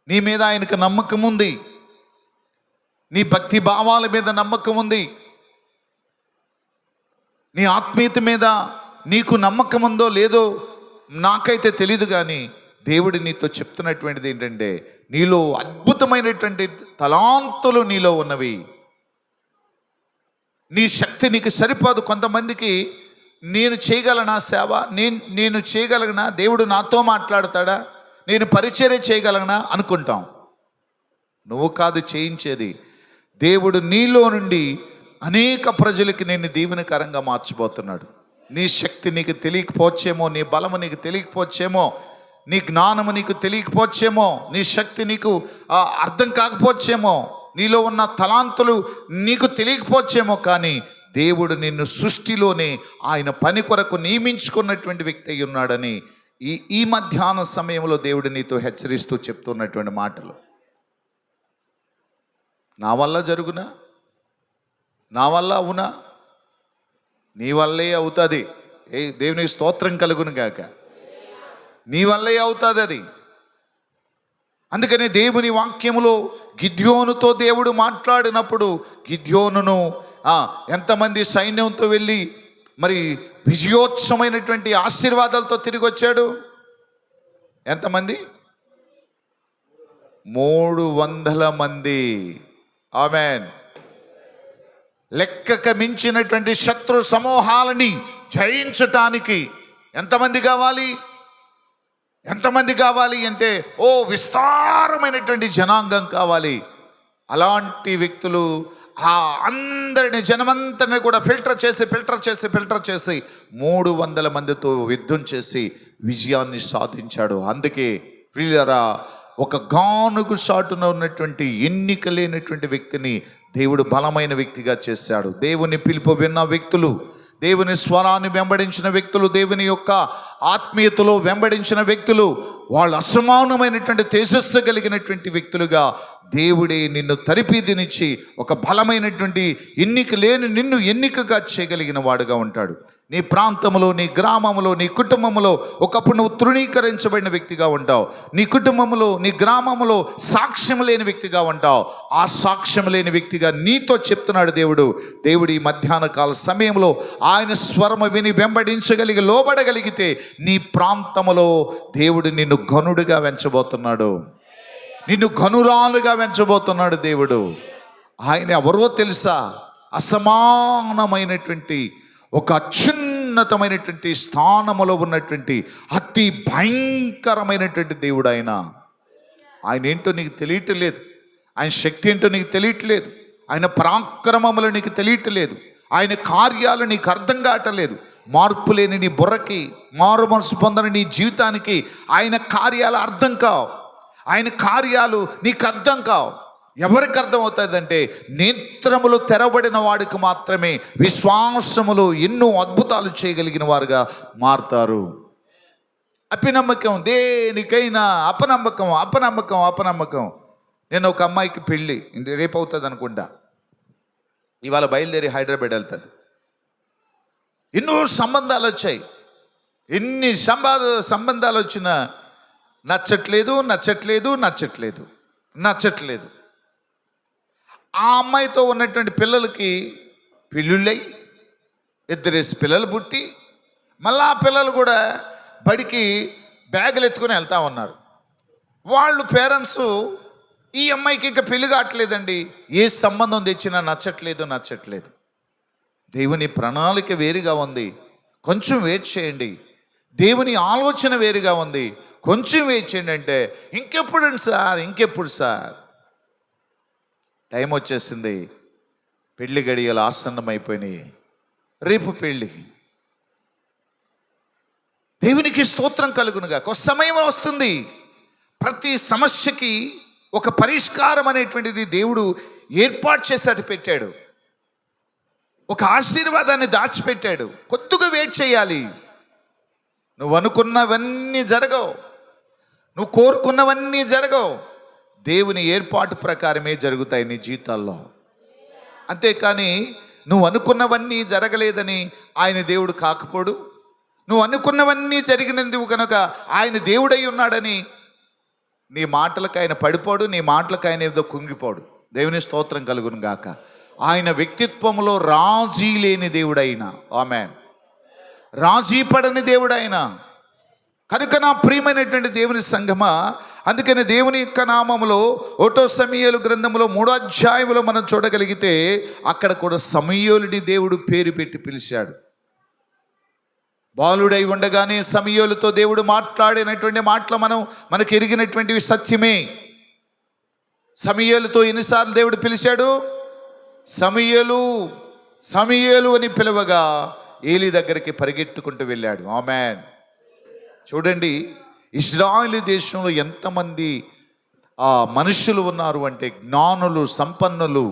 నీ మీద ఆయనకు నమ్మకం ఉంది, నీ భక్తి భావాల మీద నమ్మకం ఉంది, నీ ఆత్మీయత మీద నీకు నమ్మకం ఉందో లేదో నాకైతే తెలీదు, కానీ దేవుడు నీతో చెప్తున్నటువంటిది ఏంటంటే నీలో అద్భుతమైనటువంటి తలాంతులు నీలో ఉన్నవి. నీ శక్తి నీకు సరిపోదు. కొంతమందికి నేను చేయగలనా సేవ, నేను చేయగలగనా, దేవుడు నాతో మాట్లాడతాడా, నేను పరిచర్య చేయగలగనా అనుకుంటాం. నువ్వు కాదు చేయించేది, దేవుడు నీలో నుండి అనేక ప్రజలకి నేను దీవెనకరంగా మార్చిపోతున్నాడు. నీ శక్తి నీకు తెలియకపోవచ్చేమో, నీ బలము నీకు తెలియకపోవచ్చేమో, నీ జ్ఞానము నీకు తెలియకపోవచ్చేమో, నీ శక్తి నీకు అర్థం కాకపోవచ్చేమో, నీలో ఉన్న తలాంతులు నీకు తెలియకపోవచ్చేమో, కానీ దేవుడు నిన్ను సృష్టిలోనే ఆయన పని కొరకు నియమించుకున్నటువంటి వ్యక్తి అయి ఉన్నాడని ఈ మధ్యాహ్న సమయంలో దేవుడు నీతో హెచ్చరిస్తూ చెప్తున్నటువంటి మాటలు. నా వల్ల జరుగునా, నా వల్ల అవునా, నీ వల్లే అవుతుంది. దేవునికి స్తోత్రం కలుగును గాక. నీ వల్లే అవుతుంది అది. అందుకని దేవుని వాక్యములో గిద్యోనుతో దేవుడు మాట్లాడినప్పుడు గిద్యోనును ఎంతమంది సైన్యంతో వెళ్ళి మరి విజయోత్సవమైనటువంటి ఆశీర్వాదాలతో తిరిగి వచ్చాడు? ఎంతమంది? 300 మంది. ఆమేన్. లెక్కకు మించినటువంటి శత్రు సమూహాలని జయించటానికి ఎంతమంది కావాలి? ఎంతమంది కావాలి అంటే విస్తారమైనటువంటి జనాంగం కావాలి. అలాంటి వ్యక్తులు అందరిని జనమంతని కూడా ఫిల్టర్ చేసి 300 మందితో యుద్ధం చేసి విజయాన్ని సాధించాడు. అందుకే ప్రియులారా, ఒక గానుగు చాటున ఉన్నటువంటి ఎన్నిక లేనటువంటి వ్యక్తిని దేవుడు బలమైన వ్యక్తిగా చేశాడు. దేవుని పిలుపు విన్న వ్యక్తులు, దేవుని స్వరాన్ని వెంబడించిన వ్యక్తులు, దేవుని యొక్క ఆత్మీయతలో వెంబడించిన వ్యక్తులు, వాళ్ళు అసమానమైనటువంటి తేజస్సు కలిగినటువంటి వ్యక్తులుగా దేవుడే నిన్ను తరిపిదినిచ్చి ఒక బలమైనటువంటి ఎన్నిక లేని నిన్ను ఎన్నికగా చేయగలిగిన వాడుగా ఉంటాడు. నీ ప్రాంతంలో, నీ గ్రామంలో, నీ కుటుంబంలో ఒకప్పుడు నువ్వు తృణీకరించబడిన వ్యక్తిగా ఉంటావు. నీ కుటుంబంలో, నీ గ్రామంలో సాక్ష్యం లేని వ్యక్తిగా ఉంటావు. ఆ సాక్ష్యం లేని వ్యక్తిగా నీతో చెప్తున్నాడు దేవుడు ఈ మధ్యాహ్న కాల సమయంలో ఆయన స్వరము విని వెంబడించగలిగి లోబడగలిగితే నీ ప్రాంతంలో దేవుడు నిన్ను ఘనుడుగా వెంచబోతున్నాడు, నిన్ను ఘనురాలుగా వెంచబోతున్నాడు దేవుడు. ఆయన ఎవరో తెలుసా? అసమానమైనటువంటి ఒక అత్యున్నతమైనటువంటి స్థానములో ఉన్నటువంటి అతి భయంకరమైనటువంటి దేవుడు ఆయన ఏంటో నీకు తెలియట్లేదు, ఆయన శక్తి ఏంటో నీకు తెలియట్లేదు, ఆయన పరాక్రమములు నీకు తెలియట్లేదు, ఆయన కార్యాలు నీకు అర్థం కావట్లేదు. మార్పు లేని నీ బుర్రకి, మారు మనసు పొందని నీ జీవితానికి ఆయన కార్యాలు అర్థం కావు. ఆయన కార్యాలు నీకు అర్థం కావు. ఎవరికి అర్థం అవుతుందంటే నేత్రములు తెరబడిన వాడికి మాత్రమే విశ్వాసములో ఎన్నో అద్భుతాలు చేయగలిగిన వారుగా మారుతారు. అపనమ్మకం, దేనికైనా అపనమ్మకం. నేను ఒక అమ్మాయికి పెళ్ళి రేపు అవుతుంది అనుకుంటా, ఇవాళ బయలుదేరి హైదరాబాద్ వెళ్తుంది. ఎన్నో సంబంధాలు వచ్చాయి, ఎన్ని సంబంధాలు వచ్చినా నచ్చట్లేదు. ఆ అమ్మాయితో ఉన్నటువంటి పిల్లలకి పెళ్ళిళ్ళై 2 పిల్లలు పుట్టి మళ్ళా ఆ పిల్లలు కూడా బడికి బ్యాగులు ఎత్తుకొని వెళ్తా ఉన్నారు. వాళ్ళు పేరెంట్స్ ఈ అమ్మాయికి ఇంకా పెళ్లి కావట్లేదండి, ఏ సంబంధం తెచ్చినా నచ్చట్లేదు. దేవుని ప్రణాళిక వేరుగా ఉంది, కొంచెం వెయిట్ చేయండి. దేవుని ఆలోచన వేరుగా ఉంది, కొంచెం వెయిట్ చేయండి అంటే ఇంకెప్పుడు సార్ టైం వచ్చేసింది, పెళ్లి గడియలు ఆసన్నమైపోయినాయి, రేపు పెళ్ళి. దేవునికి స్తోత్రం కలుగునుగా. ఒక సమయం వస్తుంది, ప్రతి సమస్యకి ఒక పరిష్కారం అనేటువంటిది దేవుడు ఏర్పాటు చేసి పెట్టాడు, ఒక ఆశీర్వాదాన్ని దాచిపెట్టాడు. కొద్దిగా వెయిట్ చేయాలి. నువ్వు అనుకున్నవన్నీ జరగవు, నువ్వు కోరుకున్నవన్నీ జరగవు. దేవుని ఏర్పాటు ప్రకారమే జరుగుతాయి నీ జీవితాల్లో. అంతేకాని నువ్వు అనుకున్నవన్నీ జరగలేదని ఆయన దేవుడు కాకపోడు, నువ్వు అనుకున్నవన్నీ జరిగినందుకు కనుక ఆయన దేవుడై ఉన్నాడని నీ మాటలకు ఆయన పడిపోడు, నీ మాటలకు ఆయన ఏదో కుంగిపోడు. దేవుని స్తోత్రం కలుగును గాక. ఆయన వ్యక్తిత్వంలో రాజీ లేని దేవుడైన, ఆమేన్, రాజీ పడని దేవుడైన. కనుక నా ప్రియమైనటువంటి దేవుని సంగమా, అందుకని దేవుని యొక్క నామములో 1 సమూయేలు గ్రంథంలో 3వ అధ్యాయంలో మనం చూడగలిగితే అక్కడ కూడా సమూయేలుని దేవుడు పేరు పెట్టి పిలిచాడు. బాలుడై ఉండగానే సమూయేలుతో దేవుడు మాట్లాడినటువంటి మాటలు మనకు ఎరిగినటువంటివి సత్యమే. సమూయేలుతో ఎన్నిసార్లు దేవుడు పిలిచాడు? సమూయేలు సమూయేలు అని పిలవగా ఏలీ దగ్గరికి పరిగెత్తుకుంటూ వెళ్ళాడు. ఆమేన్. చూడండి, ఇశ్రాయేలు దేశంలో ఎంతమంది మనుషులు ఉన్నారు అంటే, జ్ఞానులు, సంపన్నులు.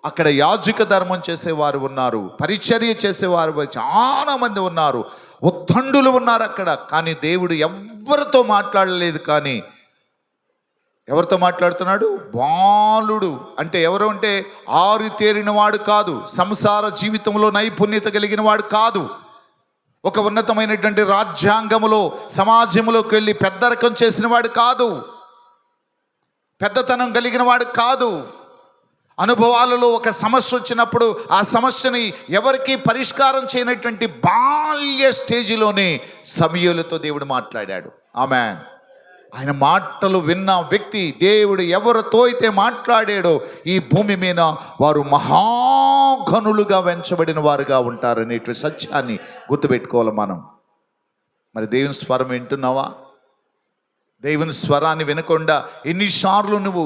అక్కడ యాజక ధర్మం చేసేవారు ఉన్నారు, పరిచర్య చేసేవారు చాలా మంది ఉన్నారు, ఉత్తండులు ఉన్నారు అక్కడ. కానీ దేవుడు ఎవరితో మాట్లాడలేదు. కానీ ఎవరితో మాట్లాడుతున్నాడు? బాలుడు. అంటే ఎవరు అంటే ఆరితేరిన వాడు కాదు, సంసార జీవితంలో నైపుణ్యత కలిగిన వాడు కాదు, ఒక ఉన్నతమైనటువంటి రాజ్యాంగములో సమాజంలోకి వెళ్ళి పెద్దరకం చేసిన వాడు కాదు, పెద్దతనం కలిగిన వాడు కాదు. అనుభవాలలో ఒక సమస్య వచ్చినప్పుడు ఆ సమస్యని ఎవరికి పరిష్కారం చేయనటువంటి బాల్య స్టేజిలోనే సమూయేలుతో దేవుడు మాట్లాడాడు. ఆమేన్. ఆయన మాటలు విన్న వ్యక్తి, దేవుడు ఎవరితో అయితే మాట్లాడాడో ఈ భూమి మీద వారు మహాఘనులుగా వెంచబడిన వారుగా ఉంటారనేటువంటి సత్యాన్ని గుర్తుపెట్టుకోవాలి మనం. మరి దేవుని స్వరం వింటున్నావా? దేవుని స్వరాన్ని వినకుండా ఎన్నిసార్లు నువ్వు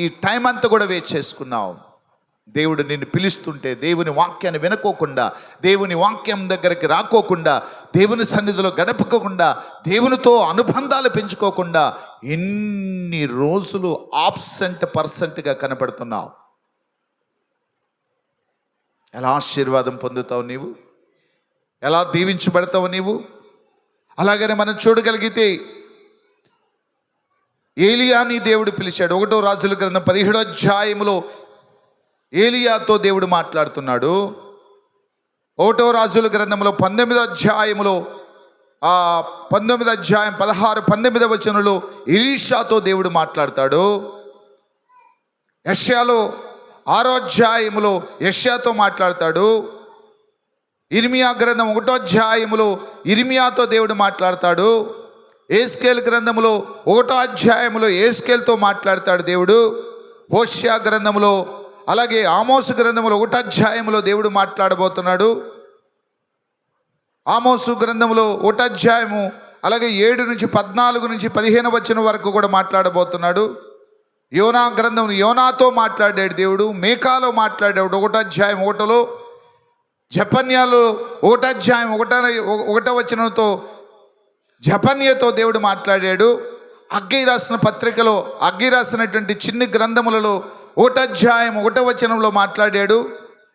ఈ టైం అంతా కూడా వేస్ట్ చేసుకున్నావు? దేవుడు నిన్ను పిలుస్తుంటే దేవుని వాక్యాన్ని వినుకోకుండా, దేవుని వాక్యం దగ్గరికి రాకోకుండా, దేవుని సన్నిధిలో గడపకోకుండా, దేవునితో అనుబంధాలు పెంచుకోకుండా ఎన్ని రోజులు ఆబ్సెంట్ పర్సెంట్గా కనబడుతున్నావు? ఎలా ఆశీర్వాదం పొందుతావు నీవు? ఎలా దీవించబడతావు నీవు? అలాగనే మనం చూడగలిగితే ఏలియాని దేవుడు పిలిచాడు. 1వ రాజుల గ్రంథం 17వ అధ్యాయంలో ఏలియాతో దేవుడు మాట్లాడుతున్నాడు. 1వ రాజుల గ్రంథంలో 19వ అధ్యాయంలో 19వ అధ్యాయం 16-19వ వచనంలో ఎలీషాతో దేవుడు మాట్లాడతాడు. యెషయాలో 6వ అధ్యాయంలో యెషయాతో మాట్లాడతాడు. ఇర్మియా గ్రంథం 1వ అధ్యాయంలో ఇర్మియాతో దేవుడు మాట్లాడతాడు. యేస్కేలు గ్రంథంలో 1వ అధ్యాయంలో యేస్కేలుతో మాట్లాడతాడు దేవుడు. హోషేయ గ్రంథంలో, అలాగే ఆమోసు గ్రంథంలో 1వ అధ్యాయంలో దేవుడు మాట్లాడబోతున్నాడు. ఆమోసు గ్రంథంలో 1వ అధ్యాయము అలాగే 7-14-15 వచనం వరకు కూడా మాట్లాడబోతున్నాడు. యోనా గ్రంథం, యోనాతో మాట్లాడాడు దేవుడు. మేకాలో మాట్లాడాడు 1వ అధ్యాయం 1లో. జపన్యాలో 1వ అధ్యాయం 1వ వచనంతో జపన్యతో దేవుడు మాట్లాడాడు. అగ్గై రాసిన పత్రికలో, అగ్గై రాసినటువంటి చిన్ని గ్రంథములలో 1వ అధ్యాయం 1వ వచనంలో మాట్లాడాడు.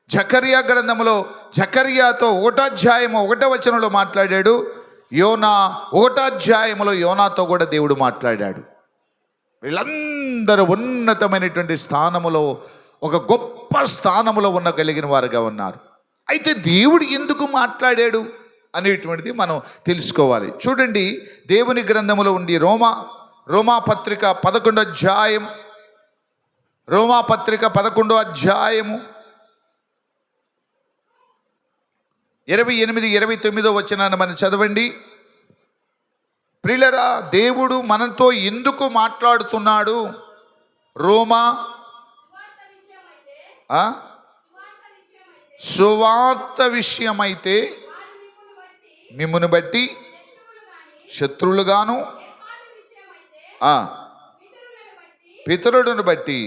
జకర్యా గ్రంథంలో జకర్యాతో 1వ అధ్యాయం 1వ వచనంలో మాట్లాడాడు. యోనా 1వ అధ్యాయంలో యోనాతో కూడా దేవుడు మాట్లాడాడు. వీళ్ళందరూ ఉన్నతమైనటువంటి స్థానములో, ఒక గొప్ప స్థానములో కలిగిన వారుగా ఉన్నారు. అయితే దేవుడు ఎందుకు మాట్లాడాడు అనేటువంటిది మనం తెలుసుకోవాలి. చూడండి, దేవుని గ్రంథములో ఉండి రోమా పత్రిక 11వ అధ్యాయం, రోమా పత్రిక 11వ అధ్యాయము 28-29 వచనాన్ని మనం చదవండి. ప్రియులారా, దేవుడు మనతో ఎందుకు మాట్లాడుతున్నాడు? రోమా సువార్త విషయమైతే మిమ్మును బట్టి శత్రువులుగాను, పితరులను బట్టి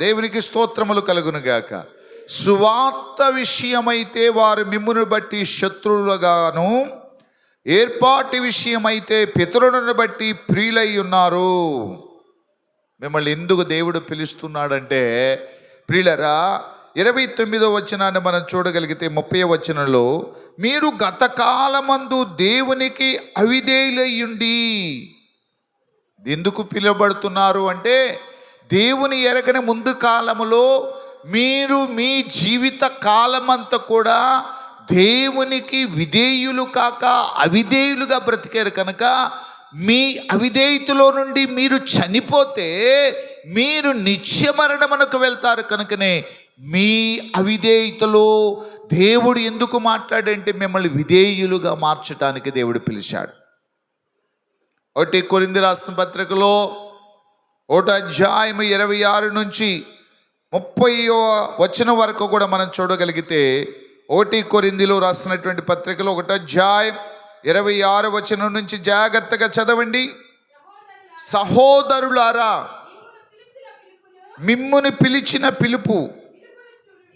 దేవునికి స్తోత్రములు కలుగునుగాక. సువార్త విషయమైతే వారు మిమ్మును బట్టి శత్రువులుగాను, ఏర్పాటి విషయమైతే పితరులను బట్టి ప్రియులై ఉన్నారు. మిమ్మల్ని ఎందుకు దేవుడు పిలుస్తున్నాడంటే, ప్రియులరా, 29వ వచనాన్ని మనం చూడగలిగితే 30వ వచనంలో మీరు గత కాలమందు దేవునికి అవిధేయులయ్యుండి. ఎందుకు పిలువబడుతున్నారు అంటే, దేవుని ఎరగని ముందు కాలములో మీరు మీ జీవిత కాలమంతా కూడా దేవునికి విధేయులు కాక అవిధేయులుగా బ్రతికారు కనుక, మీ అవిధేయతలో నుండి మీరు చనిపోతే మీరు నిత్య మరణమునకు వెళ్తారు. కనుకనే మీ అవిధేయతలో దేవుడు ఎందుకు మాట్లాడంటే, మిమ్మల్ని విధేయులుగా మార్చడానికి దేవుడు పిలిచాడు. 1 కొరింథీ రాసిన పత్రికలో 1 అధ్యాయం 26 నుంచి 30వ వచనం వరకు కూడా మనం చూడగలిగితే, 1 కొరింథీలో రాసినటువంటి పత్రికలో 1 అధ్యాయం 26 వచనం నుంచి జాగ్రత్తగా చదవండి. సహోదరులారా, మిమ్మును పిలిచిన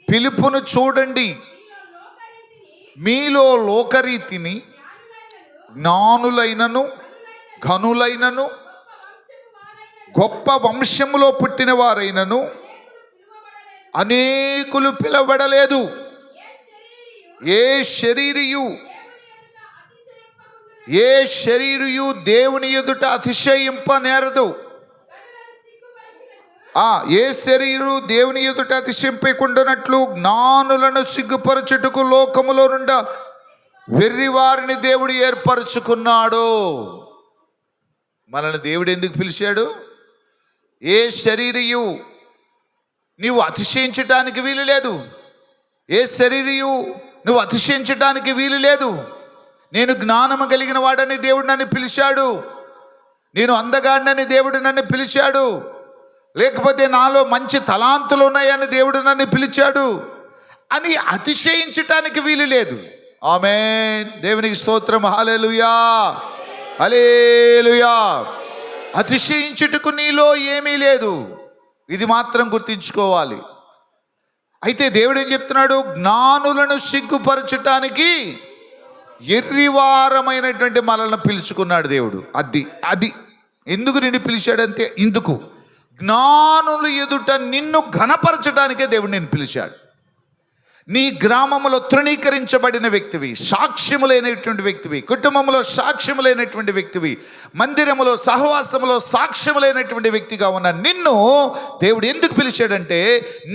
పిలుపును చూడండి. మీలో లోకరీతిని జ్ఞానులైనను ఘనులైనను గొప్ప వంశములో పుట్టిన వారైనను అనేకులు పిలవబడలేదు. ఏ శరీరియు దేవుని ఎదుట అతిశయింపనేరదు. ఏ శరీరు దేవుని ఎదుట అతిశయింపకుండానట్లు జ్ఞానులను సిగ్గుపరచుటకు లోకములో నుండి వెర్రివారిని దేవుడు ఏర్పరచుకున్నాడు. మనల్ని దేవుడు ఎందుకు పిలిచాడు? ఏ శరీరియు నీవు అతిశయించటానికి వీలు లేదు. ఏ శరీరియు నువ్వు అతిశయించటానికి వీలు లేదు. నేను జ్ఞానము కలిగిన వాడని దేవుడు నన్ను పిలిచాడు. నేను అందగాడినని దేవుడు నన్ను పిలిచాడు. లేకపోతే నాలో మంచి తలాంతులు ఉన్నాయని దేవుడు నన్ను పిలిచాడు అని అతిశయించటానికి వీలు లేదు. ఆమేన్. దేవునికి స్తోత్రం. హల్లెలూయా, హల్లెలూయా. అతిశయించుటకు నీలో ఏమీ లేదు. ఇది మాత్రం గుర్తించుకోవాలి. అయితే దేవుడు ఏం చెప్తున్నాడు? జ్ఞానులను సిగ్గుపరచటానికి ఎర్రివారమైనటువంటి మనల్ని పిలుచుకున్నాడు దేవుడు. అది ఎందుకు నిన్ను పిలిచాడంటే, ఇందుకు జ్ఞానులు ఎదుట నిన్ను ఘనపరచడానికే దేవుడు నేను పిలిచాడు. నీ గ్రామంలో తృణీకరించబడిన వ్యక్తివి, సాక్ష్యములైనటువంటి వ్యక్తివి, కుటుంబంలో సాక్ష్యములైనటువంటి వ్యక్తివి, మందిరములో సహవాసములో సాక్ష్యములైనటువంటి వ్యక్తిగా ఉన్న నిన్ను దేవుడు ఎందుకు పిలిచాడంటే,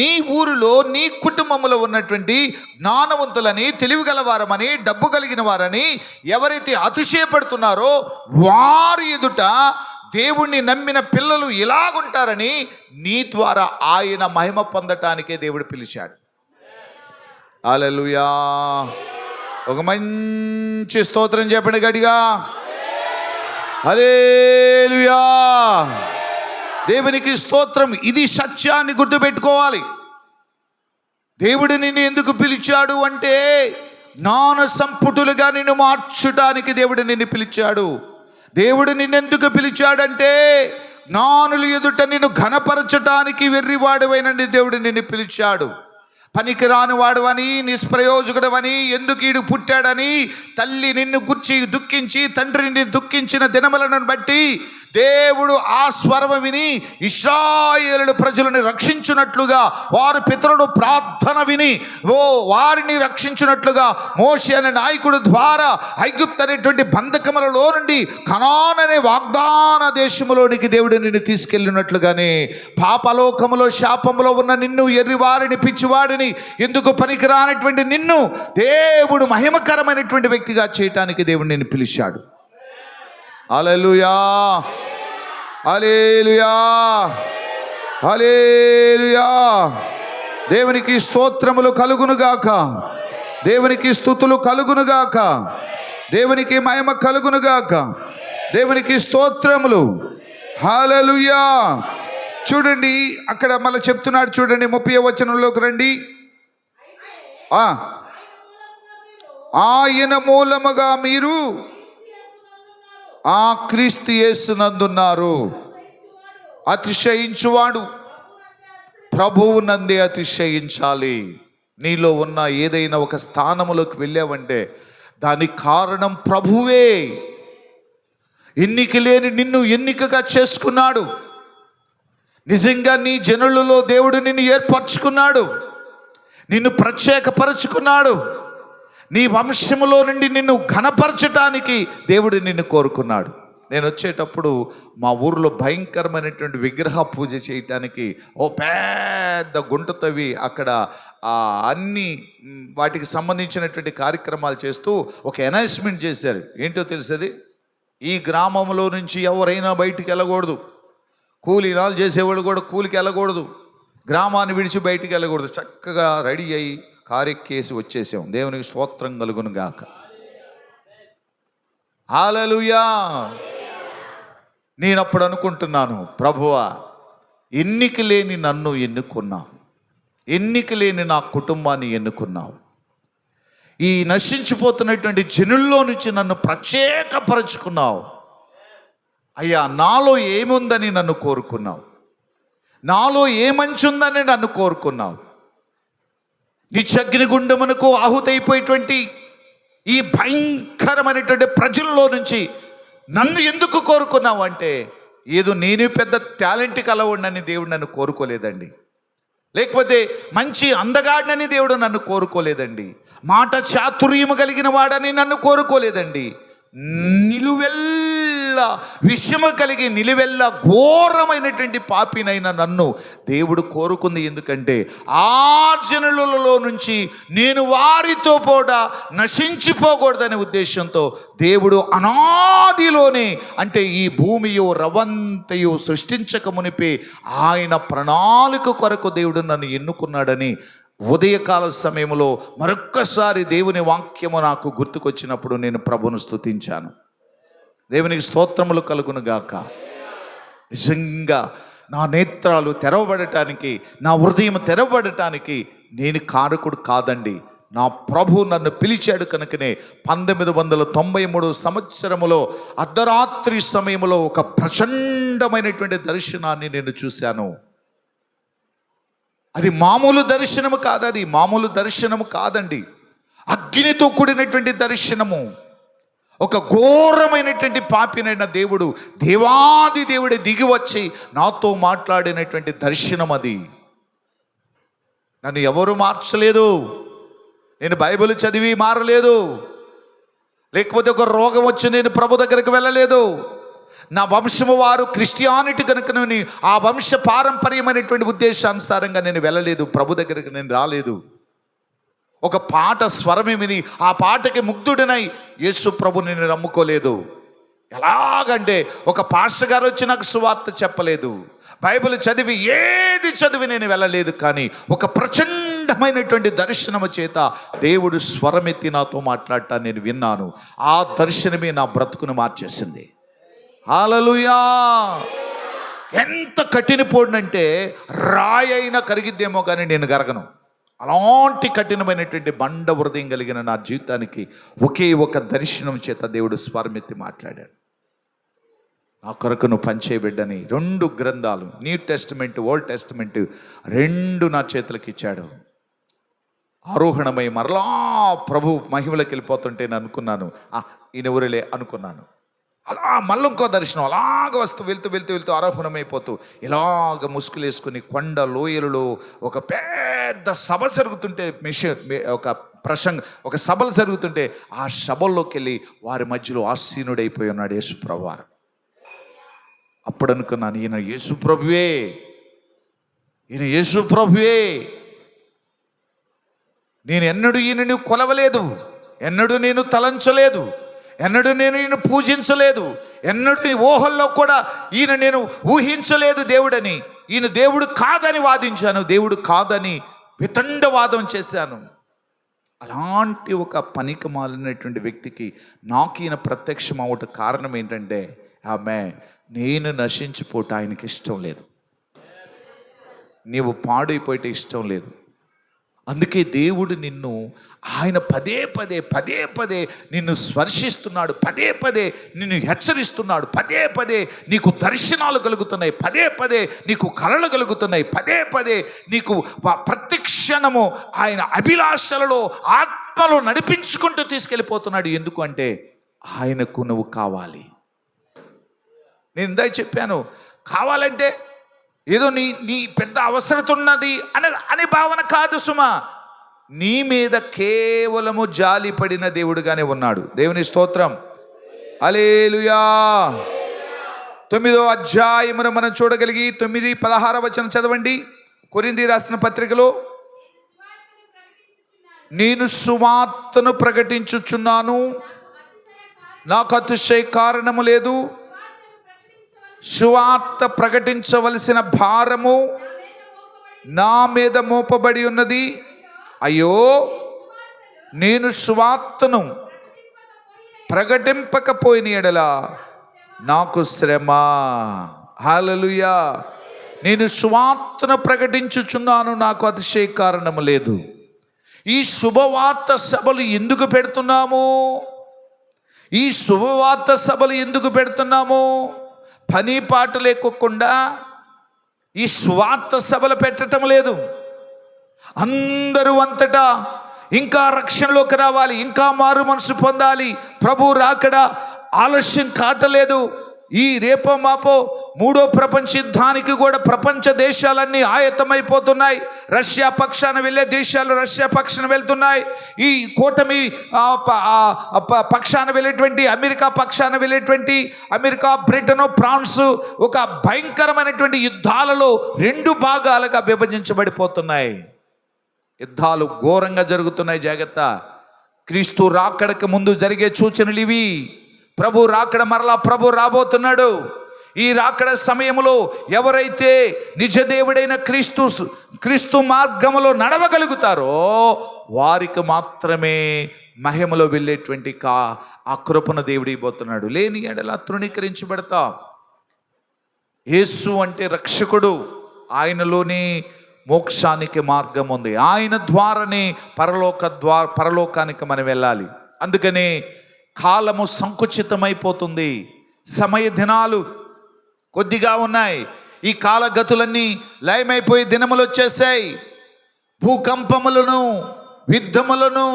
నీ ఊరిలో నీ కుటుంబంలో ఉన్నటువంటి జ్ఞానవంతులని, తెలివిగలవారమని, డబ్బు కలిగిన వారని ఎవరైతే అతిశయపడుతున్నారో వారి ఎదుట దేవుణ్ణి నమ్మిన పిల్లలు ఇలాగుంటారని నీ ద్వారా ఆయన మహిమ పొందటానికే దేవుడు పిలిచాడు. హల్లెలూయా. ఒక మంచి స్తోత్రం చెప్పండి గట్టిగా. హల్లెలూయా. దేవునికి స్తోత్రం. ఇది సత్యాన్ని గుర్తుపెట్టుకోవాలి. దేవుడు నిన్ను ఎందుకు పిలిచాడు అంటే, జ్ఞాన సంపుటులుగా నిన్ను మార్చడానికి దేవుడు నిన్ను పిలిచాడు. దేవుడు నిన్నెందుకు పిలిచాడంటే, జ్ఞానులు ఎదుట నిన్ను ఘనపరచడానికి వెర్రివాడువైన దేవుడు నిన్ను పిలిచాడు. పనికిరాని వాడువని, నిష్ప్రయోజకుడవని, ఎందుకు ఈడు పుట్టాడని తల్లి నిన్ను గుర్చి దుఃఖించి, తండ్రి నిన్ను దుఃఖించిన దినములను బట్టి దేవుడు ఆ స్వరం విని ఇశ్రాయేలు ప్రజలను రక్షించున్నట్లుగా, వారి పితరుడు ప్రార్థన విని వారిని రక్షించున్నట్లుగా మోషే అనే నాయకుడు ద్వారా ఐగుప్తు అనేటువంటి బంధకములలో నుండి కనాన్ అనే వాగ్దాన దేశములోనికి దేవుడు నిన్ను తీసుకెళ్ళినట్లుగానే, పాపలోకములో శాపములో ఉన్న నిన్ను, ఎర్రివారిని, పిచ్చివాడిని, ఎందుకు పనికిరానటువంటి నిన్ను దేవుడు మహిమకరమైనటువంటి వ్యక్తిగా చేయటానికి దేవుడు నిన్ను పిలిచాడు. హల్లెలూయా, హల్లెలూయా, హల్లెలూయా. దేవునికి స్తోత్రములు కలుగునుగాక, దేవునికి స్తుతులు కలుగునుగాక, దేవునికి మహిమ కలుగునుగాక, దేవునికి స్తోత్రములు. హల్లెలూయా. చూడండి అక్కడ మళ్ళీ చెప్తున్నాడు, చూడండి 30వ వచనంలోకి రండి. ఆయన మూలముగా మీరు క్రీస్తు యేసునందున్నారు. అతిశయించువాడు ప్రభువు నందే అతిశయించాలి. నీలో ఉన్న ఏదైనా ఒక స్థానములోకి వెళ్ళావంటే దానికి కారణం ప్రభువే. ఎన్నిక లేని నిన్ను ఎన్నికగా చేసుకున్నాడు. నిజంగా నీ జనులలో దేవుడు నిన్ను ఏర్పరచుకున్నాడు, నిన్ను ప్రత్యేకపరుచుకున్నాడు. నీ వంశములో నుండి నిన్ను ఘనపరచటానికి దేవుడు నిన్ను కోరుకున్నాడు. నేను వచ్చేటప్పుడు మా ఊర్లో భయంకరమైనటువంటి విగ్రహ పూజ చేయటానికి ఓ పెద్ద గుంట తవ్వి అక్కడ అన్ని వాటికి సంబంధించినటువంటి కార్యక్రమాలు చేస్తూ ఒక అనౌన్స్మెంట్ చేశారు. ఏంటో తెలుసది, ఈ గ్రామంలో నుంచి ఎవరైనా బయటికి వెళ్ళకూడదు, కూలీనాలు చేసేవాడు కూడా కూలికి వెళ్ళకూడదు, గ్రామాన్ని విడిచి బయటికి వెళ్ళకూడదు. చక్కగా రెడీ అయ్యి కారెక్కేసి వచ్చేసాం. దేవునికి స్తోత్రం కలుగును గాక. హల్లెలూయా. నేను అప్పుడు అనుకుంటున్నాను, ప్రభువా, ఎన్నిక లేని నన్ను ఎన్నుకున్నావు, ఎన్నిక లేని నా కుటుంబాన్ని ఎన్నుకున్నావు, ఈ నశించిపోతున్నటువంటి జనుల్లో నుంచి నన్ను ప్రత్యేకపరచుకున్నావు. అయ్యా, నాలో ఏముందని నన్ను కోరుకున్నావు, నాలో ఏ మంచి ఉందని నన్ను కోరుకున్నావు. నిత్యగ్నిగుండమునకు ఆహుతైపోయేటువంటి ఈ భయంకరమైనటువంటి ప్రజల్లో నుంచి నన్ను ఎందుకు కోరుకున్నావు అంటే, ఏదో నేను పెద్ద టాలెంట్ కలవాడినని దేవుడు నన్ను కోరుకోలేదండి, లేకపోతే మంచి అందగాడినని దేవుడు నన్ను కోరుకోలేదండి, మాట చాతుర్యము కలిగిన వాడని నన్ను కోరుకోలేదండి. నిలువెల్ల విషయము కలిగి నిలువెల్ల ఘోరమైనటువంటి పాపినైనా నన్ను దేవుడు కోరుకుంది. ఎందుకంటే ఆ జనులలో నుంచి నేను వారితో కూడా నశించిపోకూడదనే ఉద్దేశంతో దేవుడు అనాదిలోనే, అంటే ఈ భూమియో రవంతయో సృష్టించక మునిపే ఆయన ప్రణాళిక కొరకు దేవుడు నన్ను ఎన్నుకున్నాడని ఉదయకాల సమయంలో మరొక్కసారి దేవుని వాక్యము నాకు గుర్తుకొచ్చినప్పుడు నేను ప్రభువును స్తుతించాను. దేవునికి స్తోత్రములు కలుగును గాక. నిజంగా నా నేత్రాలు తెరవబడటానికి, నా హృదయం తెరవబడటానికి నేను కారకుడు కాదండి. నా ప్రభు నన్ను పిలిచాడు కనుకనే 1993 సంవత్సరములో అర్ధరాత్రి సమయంలో ఒక ప్రచండమైనటువంటి దర్శనాన్ని నేను చూశాను. అది మామూలు దర్శనము కాదు, అది మామూలు దర్శనము కాదండి. అగ్నితో కూడినటువంటి దర్శనము. ఒక ఘోరమైనటువంటి పాపినైన దేవుడు, దేవాది దేవుడే దిగి వచ్చి నాతో మాట్లాడినటువంటి దర్శనం అది. నన్ను ఎవరు మార్చలేదు, నేను బైబిల్ చదివి మారలేదు, లేకపోతే ఒక రోగం వచ్చి నేను ప్రభు దగ్గరికి వెళ్ళలేదు. నా వంశము వారు క్రిస్టియానిటీ కనుక ఆ వంశ పారంపర్యమైనటువంటి ఉద్దేశానుసారంగా నేను వెళ్ళలేదు, ప్రభు దగ్గరికి నేను రాలేదు. ఒక పాట స్వరమే విని ఆ పాటకి ముగ్ధుడినై యేసు ప్రభు నేను నమ్ముకోలేదు. ఎలాగంటే ఒక పాస్టర్ గారు వచ్చి నాకు సువార్త చెప్పలేదు, బైబిల్ చదివి ఏది చదివి నేను వెళ్ళలేదు. కానీ ఒక ప్రచండమైనటువంటి దర్శనము చేత దేవుడు స్వరమెత్తి నాతో మాట్లాడటాన్ని నేను విన్నాను. ఆ దర్శనమే నా బ్రతుకును మార్చేసింది. హల్లెలూయా. ఎంత కఠినపోడినంటే రాయి అయినా కరిగిద్దేమో కానీ నేను కరగను. అలాంటి కఠినమైనటువంటి బండ హృదయం కలిగిన నా జీవితానికి ఒకే ఒక దర్శనం చేత దేవుడు స్వరమెత్తి మాట్లాడాడు. నా కొరకు నువ్వు పనిచేయబిడ్డని 2 గ్రంథాలు, న్యూ టెస్టిమెంట్, ఓల్డ్ టెస్టిమెంట్ 2 నా చేతులకు ఇచ్చాడు. ఆరోహణమై మరలా ప్రభు మహిమలోకి వెళ్ళిపోతుంటే నేను అనుకున్నాను, ఈయన ఊరిలే అనుకున్నాను. అలా మళ్ళీ ఇంకో దర్శనం, అలాగ వెళ్తూ ఆరోహణమైపోతూ ఇలాగ ముసుగులేసుకుని కొండ లోయలలో ఒక పెద్ద సభ జరుగుతుంటే, ఒక సభలు జరుగుతుంటే ఆ సభల్లోకి వెళ్ళి వారి మధ్యలో ఆసీనుడైపోయి ఉన్నాడు యేసు ప్రభువారు. అప్పుడు అనుకున్నాను, ఈయన యేసు ప్రభువే, ఈయన యేసు ప్రభువే. నేను ఎన్నడూ ఈయనని కొలవలేదు, ఎన్నడూ నేను తలంచలేదు, ఎన్నడూ నేను ఈయన పూజించలేదు, ఎన్నడూ ఊహల్లో కూడా ఈయన నేను ఊహించలేదు దేవుడని. ఈయన దేవుడు కాదని వాదించాను, దేవుడు కాదని వితండవాదం చేశాను. అలాంటి ఒక పనికి మాలినటువంటి వ్యక్తికి నాకు ఈయన ప్రత్యక్షం అవటం కారణం ఏంటంటే, ఆమె నేను నశించిపోట ఆయనకి ఇష్టం లేదు, నీవు పాడైపోయేట ఇష్టం లేదు. అందుకే దేవుడు నిన్ను, ఆయన పదే పదే నిన్ను స్పర్శిస్తున్నాడు, పదే నిన్ను హెచ్చరిస్తున్నాడు, పదే నీకు దర్శనాలు కలుగుతున్నాయి, పదే నీకు కలలు కలుగుతున్నాయి, పదే నీకు ప్రతి క్షణము ఆయన అభిలాషలలో ఆత్మలో నడిపించుకుంటూ తీసుకెళ్ళిపోతున్నాడు. ఎందుకు అంటే ఆయనకు నువ్వు కావాలి. నేను ఇందాక చెప్పాను, కావాలంటే ఏదో నీ పెద్ద అవసరత ఉన్నది అనే భావన కాదు సుమా. నీ మీద కేవలము జాలి పడిన దేవుడుగానే ఉన్నాడు. దేవుని స్తోత్రం. హల్లెలూయా. 9వ అధ్యాయమును మనం చూడగలిగి 9:16 వచనం చదవండి. కొరింథీ రాసిన పత్రికలో, నేను సువార్తను ప్రకటించుచున్నాను, నాకు అతిశయ కారణము లేదు. సువార్త ప్రకటించవలసిన భారము నా మీద మోపబడి ఉన్నది. అయ్యో, నేను సువార్తను ప్రకటింపకపోయిన ఎడల నాకు శ్రమ. హల్లెలూయా. నేను సువార్తను ప్రకటించుచున్నాను, నాకు అతిశయ కారణము లేదు. ఈ శుభవార్త సభలు ఎందుకు పెడుతున్నాము? ఈ శుభవార్త సభలు ఎందుకు పెడుతున్నాము? పని పాట లేకోకుండా ఈ స్వార్థ సభలు పెట్టడం లేదు. అందరూ అంతటా ఇంకా రక్షణలోకి రావాలి, ఇంకా మారు మనసు పొందాలి. ప్రభు రాకడ ఆలస్యం కాటలేదు. ఈ రేపో మాపో 3వ ప్రపంచ యుద్ధానికి కూడా ప్రపంచ దేశాలన్నీ ఆయత్తమైపోతున్నాయి. రష్యా పక్షాన వెళ్ళే దేశాలు రష్యా పక్షాన వెళ్తున్నాయి. ఈ కూటమి పక్షాన వెళ్ళేటువంటి అమెరికా పక్షాన వెళ్ళేటువంటి అమెరికా, బ్రిటన్, ఫ్రాన్స్ ఒక భయంకరమైనటువంటి యుద్ధాలలో 2 భాగాలుగా విభజించబడిపోతున్నాయి. యుద్ధాలు ఘోరంగా జరుగుతున్నాయి. జాగ్రత్త. క్రీస్తు రాకడకు ముందు జరిగే సూచనలు ఇవి. ప్రభు రాకడ, మరలా ప్రభు రాబోతున్నాడు. ఈ రాకడ సమయంలో ఎవరైతే నిజదేవుడైన క్రీస్తు మార్గములో నడవగలుగుతారో వారికి మాత్రమే మహిమలో వెళ్ళేటువంటి ఆ కృపను దేవుడు ఇవ్వబోతున్నాడు. లేని ఎడల తృణీకరించబడతా. యేసు అంటే రక్షకుడు. ఆయనలోని మోక్షానికి మార్గం ఉంది. ఆయన ద్వారానే పరలోకానికి మనం వెళ్ళాలి. అందుకనే కాలము సంకుచితమైపోతుంది. సమయ దినాలు కొద్దిగా ఉన్నాయి. ఈ కాలగతులన్నీ లయమైపోయి దినములు వచ్చేసాయి. భూకంపములను, యుద్ధములను,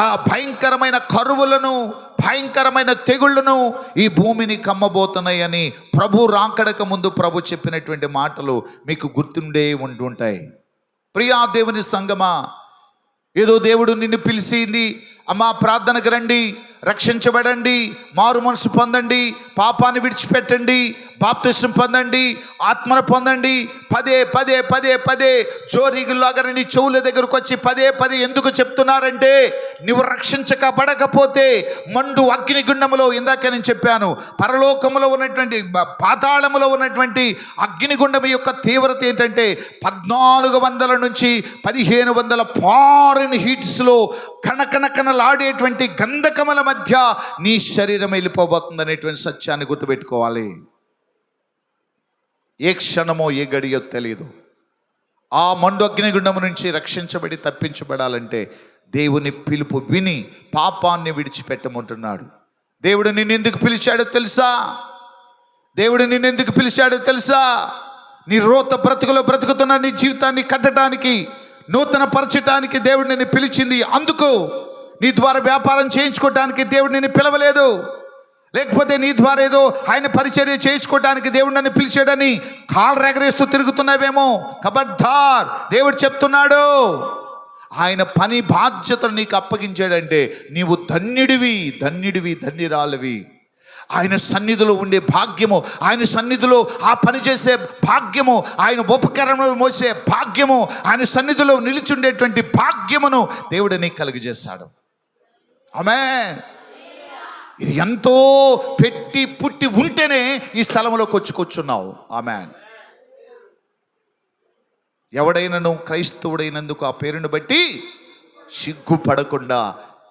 ఆ భయంకరమైన కరువులను, భయంకరమైన తెగుళ్లను ఈ భూమిని కమ్మబోతున్నాయని ప్రభు రాకడక ముందు ప్రభు చెప్పినటువంటి మాటలు మీకు గుర్తుండే ఉంటుంటాయి. ప్రియా దేవుని సంగమా, ఏదో దేవుడు నిన్ను పిలిచింది, అమ్మా ప్రార్థనకు రండి, రక్షించబడండి, మారు మనసు పొందండి, పాపాన్ని విడిచిపెట్టండి, బాప్తిసం పొందండి, ఆత్మను పొందండి, పదే పదే పదే పదే జోరీగులాగా నీ చెవుల దగ్గరకు వచ్చి పదే పదే ఎందుకు చెప్తున్నారంటే, నువ్వు రక్షించబడకపోతే మండు అగ్నిగుండములో, ఇందాక నేను చెప్పాను, పరలోకములో ఉన్నటువంటి పాతాళములో ఉన్నటువంటి అగ్నిగుండం యొక్క తీవ్రత ఏంటంటే 1400 నుంచి 1500 ఫారెన్ హీట్స్లో కనకనకనలాడేటువంటి గంధకముల మధ్య నీ శరీరం వెళ్ళిపోబోతుంది అనేటువంటి సత్యాన్ని గుర్తుపెట్టుకోవాలి. ఏ క్షణమో ఏ గడియో తెలియదు. ఆ మండు అగ్నిగుండము నుంచి రక్షించబడి తప్పించబడాలంటే దేవుని పిలుపు విని పాపాన్ని విడిచిపెట్టమంటున్నాడు. దేవుడు నిన్నెందుకు పిలిచాడో తెలుసా? దేవుడు నిన్నెందుకు పిలిచాడో తెలుసా? నీ రోత బ్రతుకులో బ్రతుకుతున్న నీ జీవితాన్ని కట్టడానికి, నూతన పరచటానికి దేవుడు నిన్ను పిలిచింది. అందుకు నీ ద్వారా వ్యాపారం చేయించుకోవడానికి దేవుడు నిన్ను పిలవలేదు. లేకపోతే నీ ద్వారా ఏదో ఆయన పరిచర్య చేయించుకోవడానికి దేవుడు నన్ను పిలిచాడని కాళ్ళు రెగరేస్తూ తిరుగుతున్నావేమో. ఖబర్దార్, దేవుడు చెప్తున్నాడు, ఆయన పని బాధ్యతను నీకు అప్పగించాడంటే నీవు ధన్యుడివి, ధన్యుడివి, ధన్యురాలివి. ఆయన సన్నిధిలో ఉండే భాగ్యము, ఆయన సన్నిధిలో ఆ పని చేసే భాగ్యము, ఆయన ఉపకరణలు మోసే భాగ్యము, ఆయన సన్నిధిలో నిలిచుండేటువంటి భాగ్యమును దేవుడు నీకు కలుగజేస్తాడు. ఆమేన్. ఇది ఎంతో పెట్టి పుట్టి ఉంటేనే ఈ స్థలంలోకి వచ్చుకొచ్చున్నావు. ఆమేన్. ఎవడైనను క్రైస్తవుడైనందుకు ఆ పేరును బట్టి సిగ్గుపడకుండా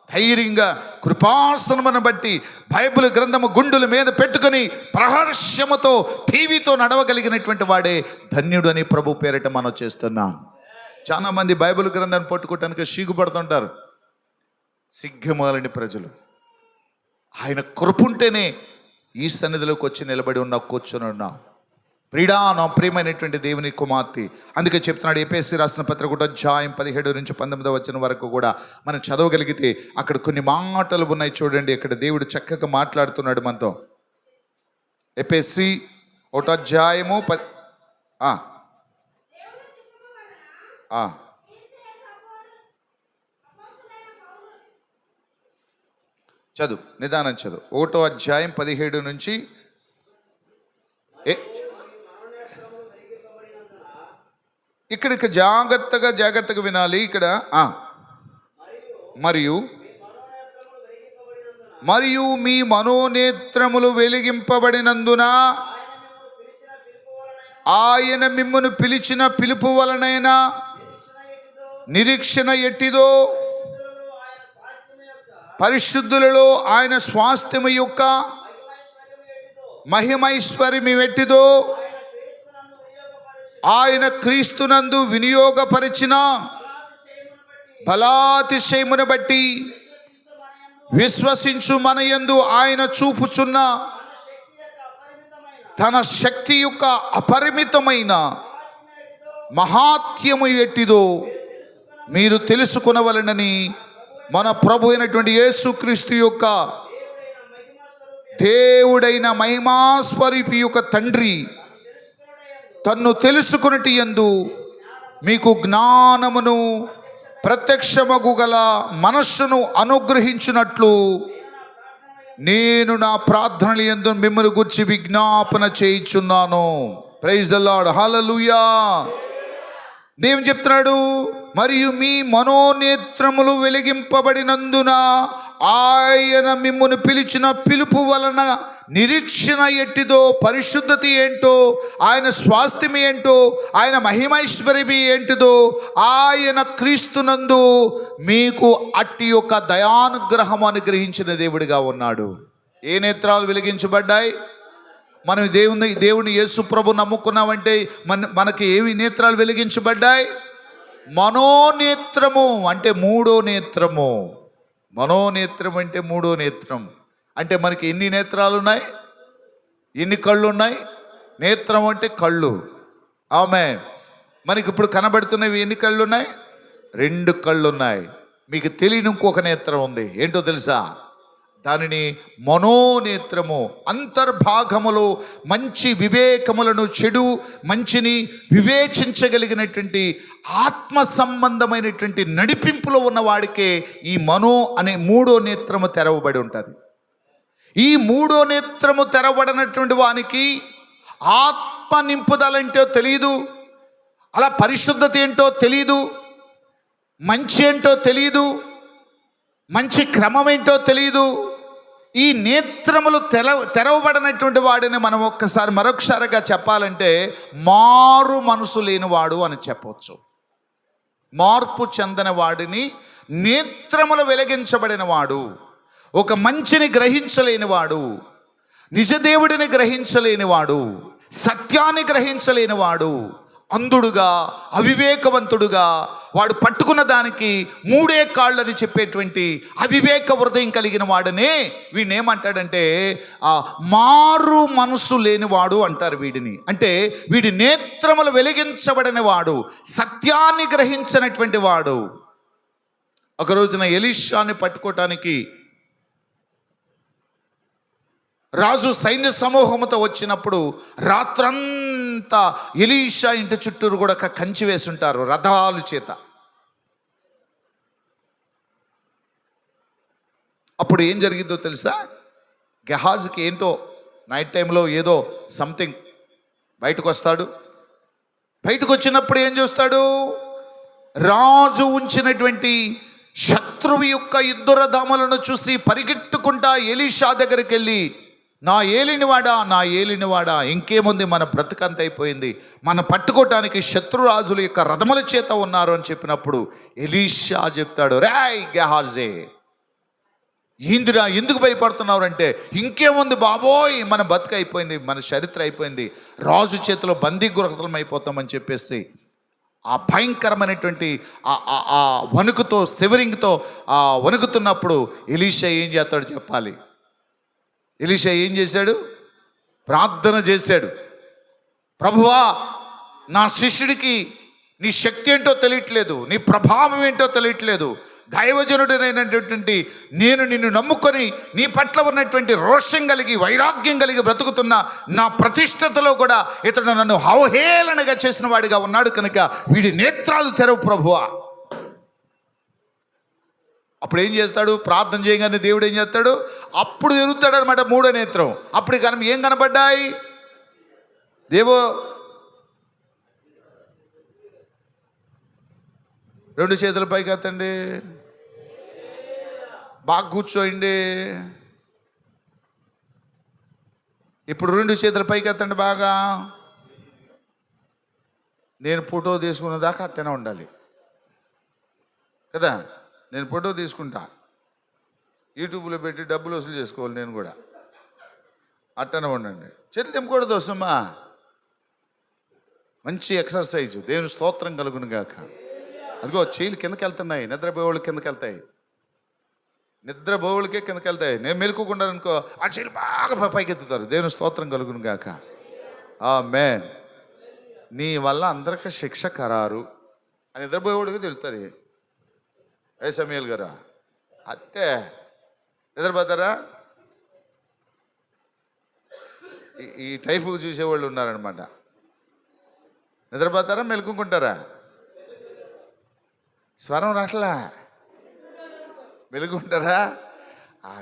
ధైర్యంగా కృపాసనమును బట్టి బైబిల్ గ్రంథము గుండుల మీద పెట్టుకొని ప్రహర్షముతో టీవీతో నడవగలిగినటువంటి వాడే ధన్యుడు అని ప్రభు పేరిట మనం చేస్తున్నాం. చాలా మంది బైబిల్ గ్రంథాన్ని పట్టుకోవటానికి సిగ్గుపడుతుంటారు. సిగ్గుమాలని ప్రజలు. ఆయన కృపుంటేనే ఈ సన్నిధిలోకి వచ్చి నిలబడి ఉన్నా, కూర్చొని ఉన్నా. ప్రియుడా, నా ప్రియమైనటువంటి దేవుని కుమార్తె, అందుకే చెప్తున్నాడు. ఎఫెసీ రాసిన పత్రిక 1 అధ్యాయం 17 నుంచి 19 వచనం వరకు కూడా మనం చదవగలిగితే అక్కడ కొన్ని మాటలు ఉన్నాయి. చూడండి, ఇక్కడ దేవుడు చక్కగా మాట్లాడుతున్నాడు మనతో. ఎఫెసీ 1 అధ్యాయము చదువు, నిదానం చదువు. 1వ అధ్యాయం 17 నుంచి ఇక్కడికి జాగ్రత్తగా వినాలి. ఇక్కడ మరియు మీ మనోనేత్రములు వెలిగింపబడినందున ఆయన మిమ్మును పిలిచిన పిలుపు వలనైనా నిరీక్షణ ఎట్టిదో, పరిశుద్ధులలో ఆయన స్వాస్థ్యము యొక్క మహిమైశ్వర్యము ఎట్టిదో, ఆయన క్రీస్తునందు వినియోగపరిచిన బలాతిశయమును బట్టి విశ్వసించు మనయందు ఆయన చూపుచున్న తన శక్తి యొక్క అపరిమితమైన మహాత్యము ఎట్టిదో మీరు తెలుసుకొనవలెనని మన ప్రభు అయినటువంటి యేసుక్రీస్తు యొక్క దేవుడైన మహిమాస్వరూపి యొక్క తండ్రి తన్ను తెలుసుకొనుట యందు మీకు జ్ఞానమును ప్రత్యక్షమగు గల మనస్సును అనుగ్రహించినట్లు నేను నా ప్రార్థనల యందు మిమ్మల్ని గురించి విజ్ఞాపన చేయుచున్నాను. ప్రైజ్ ద లార్డ్, హల్లెలూయా. దేవుడు చెప్తున్నాడు, మరియు మీ మనోనేత్రములు వెలిగింపబడినందున ఆయన మిమ్మును పిలిచిన పిలుపు వలన నిరీక్షణ ఎట్టిదో, పరిశుద్ధత ఏంటో, ఆయన స్వాస్థ్యం ఏంటో, ఆయన మహిమైశ్వర్యం ఏంటిదో, ఆయన క్రీస్తునందు మీకు అట్టి యొక్క దయానుగ్రహం అనుగ్రహించిన దేవుడిగా ఉన్నాడు. ఏ నేత్రాలు వెలిగించబడ్డాయి? మనం దేవుని యేసు ప్రభు నమ్ముకున్నామంటే మనకి ఏవి నేత్రాలు వెలిగించబడ్డాయి? మనోనేత్రము అంటే మూడో నేత్రము. మనోనేత్రం అంటే మూడో నేత్రం. అంటే మనకి ఎన్ని నేత్రాలు ఉన్నాయి? ఎన్ని కళ్ళు ఉన్నాయి? నేత్రం అంటే కళ్ళు. ఆమేన్. మనకి ఇప్పుడు కనబడుతున్నవి ఎన్ని కళ్ళు ఉన్నాయి? 2 కళ్ళు ఉన్నాయి. మీకు తెలియని ఇంకొక నేత్రం ఉంది. ఏంటో తెలుసా? దానిని మనోనేత్రము. అంతర్భాగములో మంచి వివేకములను, చెడు మంచిని వివేచించగలిగినటువంటి ఆత్మ సంబంధమైనటువంటి నడిపింపులో ఉన్నవాడికే ఈ మనో అనే మూడో నేత్రము తెరవబడి ఉంటుంది. ఈ మూడో నేత్రము తెరవబడినటువంటి వానికి ఆత్మ నింపుదలంటో తెలియదు, అలా పరిశుద్ధత ఏంటో తెలియదు, మంచి ఏంటో తెలియదు, మంచి క్రమం ఏంటో తెలియదు. ఈ నేత్రములు తెరవబడినటువంటి వాడిని మనం మరొకసారిగా చెప్పాలంటే మారు మనసు లేనివాడు అని చెప్పవచ్చు. మార్పు చెందని వాడిని నేత్రములు వెలిగించబడిన వాడు, ఒక మంచిని గ్రహించలేనివాడు, నిజదేవుడిని గ్రహించలేనివాడు, సత్యాన్ని గ్రహించలేనివాడు, అంధుడుగా, అవివేకవంతుడుగా, వాడు పట్టుకున్న దానికి 3 కాళ్ళని చెప్పేటువంటి అవివేక హృదయం కలిగిన వాడనే వీడిని ఏమంటాడంటే మారు మనసు లేనివాడు అంటారు వీడిని. అంటే వీడి నేత్రములు వెలిగించబడిన వాడు, సత్యాన్ని గ్రహించినటువంటి వాడు. ఒక రోజున ఎలీషాని పట్టుకోవటానికి రాజు సైన్య సమూహంతో వచ్చినప్పుడు రాత్రంతా ఎలీషా ఇంటి చుట్టూరు కూడా కంచి వేసుంటారు రథాల చేత. అప్పుడు ఏం జరిగిందో తెలుసా? గెహాజీకి ఏంటో నైట్ టైంలో ఏదో సంథింగ్ బయటకు వస్తాడు. బయటకు వచ్చినప్పుడు ఏం చూస్తాడు? రాజు ఉంచినటువంటి శత్రువు యొక్క యుద్ధ రథములను చూసి పరిగెట్టుకుంటా ఎలీషా దగ్గరికి వెళ్ళి, నా ఏలినవాడా ఇంకేముంది, మన బ్రతుకంత అయిపోయింది, మన పట్టుకోవటానికి శత్రురాజుల యొక్క రథముల చేత ఉన్నారు అని చెప్పినప్పుడు ఎలీషా చెప్తాడు, రేయ్ గెహాజీ, ఏందిరా ఎందుకు భయపడుతున్నారు అంటే, ఇంకేముంది బాబోయ్, మన బతుకు అయిపోయింది, మన చరిత్ర అయిపోయింది, రాజు చేతిలో బందీ గృహం అయిపోతామని చెప్పేసి ఆ భయంకరమైనటువంటి ఆ వణుకుతో, శివరింగ్తో వణుకుతున్నప్పుడు ఎలీషా ఏం చేస్తాడు చెప్పాలి? ఎలీషా ఏం చేశాడు? ప్రార్థన చేశాడు. ప్రభువా, నా శిష్యుడికి నీ శక్తి ఏంటో తెలియట్లేదు, నీ ప్రభావం ఏంటో తెలియట్లేదు, దైవజనుడైనటువంటి నేను నిన్ను నమ్ముకొని నీ పట్ల ఉన్నటువంటి రోషం కలిగి, వైరాగ్యం కలిగి బ్రతుకుతున్న నా ప్రతిష్టతలో కూడా ఇతడు నన్ను అవహేళనగా చేసిన వాడిగా ఉన్నాడు కనుక వీడి నేత్రాలు తెరవు ప్రభువా. అప్పుడు ఏం చేస్తాడు? ప్రార్థన చేయగానే దేవుడు ఏం చేస్తాడు? అప్పుడు తిరుగుతాడు అనమాట మూడో నేత్రం. అప్పుడు ఏం కనపడ్డాయి? దేవో 2 చేతుల పైకి ఎత్తండి, బాగా కూర్చోండి. ఇప్పుడు 2 చేతుల పైకి ఎత్తండి బాగా. నేను ఫోటో తీసుకున్న దాకా అట్టనే ఉండాలి కదా. నేను ఫోటో తీసుకుంటా, యూట్యూబ్లో పెట్టి డబ్బులు వసూలు చేసుకోవాలి. నేను కూడా అట్టనే ఉండండి. చేతులు తెంపకూడదు వస్తుమ్మా. మంచి ఎక్సర్సైజ్. దేవుని స్తోత్రం కలుగును గాక. అదిగో చేతులు కిందకి వెళ్తున్నాయి. నిద్రపోయేవాళ్ళు కిందకి వెళ్తాయి, నిద్రపోవులకే కిందకి వెళ్తాయి. నేను మెలుకోకుండా అనుకో, ఆ చేతులు బాగా పైకి ఎత్తుతారు. దేవుని స్తోత్రం కలుగును గాక. ఆమేన్. నీ వల్ల అందరికీ శిక్ష ఖరారు అని నిద్రపోయేవాళ్ళకి తెలుస్తుంది. సమయల్ గారా అత్తే నిద్రపోతారా? ఈ టైపు చూసేవాళ్ళు ఉన్నారనమాట. నిద్రపోతారా మెలుకుంటారా? స్వరం రాట్లా, మెలుగుంటారా?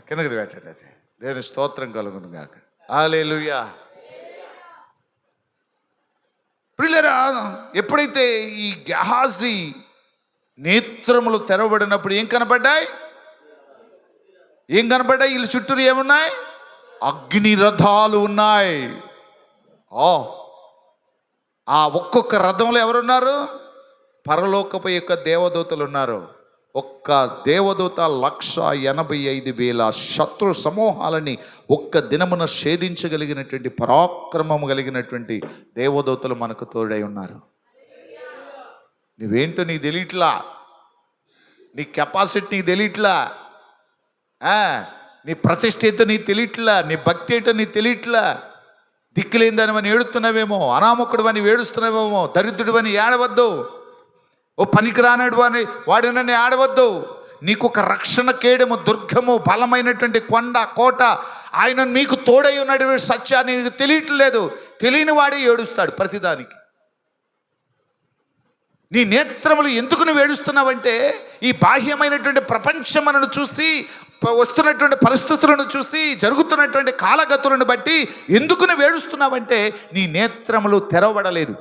కిందకి పెట్టండి. అది దేవుని స్తోత్రం కలుగును గాక. హల్లెలూయా. ప్రియులారా, ఎప్పుడైతే ఈ గెహాజీ నేత్రములు తెరవబడినప్పుడు ఏం కనబడ్డాయి? వీళ్ళ చుట్టూ ఏమున్నాయి? అగ్ని రథాలు ఉన్నాయి. ఆ ఒక్కొక్క రథంలో ఎవరున్నారు? పరలోకపు యొక్క దేవదూతలు ఉన్నారు. ఒక్క దేవదూత 185,000 శత్రు సమూహాలని ఒక్క దినమున ఛేదించగలిగినటువంటి పరాక్రమం కలిగినటువంటి దేవదూతలు మనకు తోడై ఉన్నారు. నువ్వేంటో నీకు తెలియట్లా, నీ కెపాసిటీ నీకు తెలియట్లా, నీ ప్రతిష్ఠ ఏంటో నీకు తెలియట్లా, నీ భక్తి ఏంటో నీకు తెలియట్లా. దిక్కులేందని అని ఏడుస్తున్నావేమో, అనామకుడు అని ఏడుస్తున్నావేమో, దరిద్రుడు అని ఏడవద్దు, ఓ పనికిరానడు అని వాడినని ఆడవద్దు. నీకు ఒక రక్షణ కేడము, దుర్గము, బలమైనటువంటి కొండ, కోట, ఆయన నీకు తోడై ఉన్నాడు. సత్యాన్ని నీకు తెలియట్లేదు. తెలియని వాడే ఏడుస్తాడు ప్రతిదానికి. నీ నేత్రములు ఎందుకు నువ్వు ఏడుస్తున్నావంటే, ఈ బాహ్యమైనటువంటి ప్రపంచమును చూసి, వస్తున్నటువంటి పరిస్థితులను చూసి, జరుగుతున్నటువంటి కాలగతులను బట్టి ఎందుకు నువ్వు ఏడుస్తున్నావంటే, నీ నేత్రములు తెరవబడలేదు.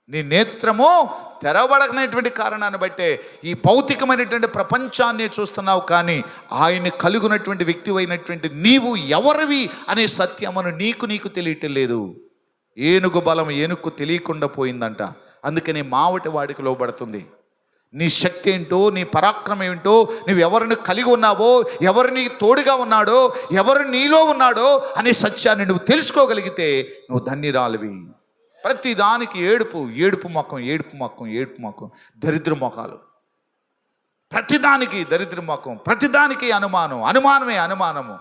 నీ నేత్రము తెరవబడనటువంటి కారణాన్ని బట్టే ఈ భౌతికమైనటువంటి ప్రపంచాన్ని చూస్తున్నావు. కానీ ఆయన కలుగునటువంటి వ్యక్తి అయినటువంటి నీవు ఎవరివి అనే సత్యమును నీకు తెలియటం లేదు. ఏనుగు బలం ఏనుగు తెలియకుండా పోయిందంట. అందుకని మావటి వాడికి లోబడుతుంది. నీ శక్తి ఏంటో, నీ పరాక్రమం ఏంటో, నువ్వు ఎవరిని కలిగి ఉన్నావో, ఎవరిని తోడుగా ఉన్నాడో, ఎవరు నీలో ఉన్నాడో అనే సత్యాన్ని నువ్వు తెలుసుకోగలిగితే నువ్వు ధన్యురాలివి. ప్రతి దానికి ఏడుపు మొఖం, దరిద్ర మొఖాలు. ప్రతిదానికి దరిద్ర మొఖం, ప్రతిదానికి అనుమానము.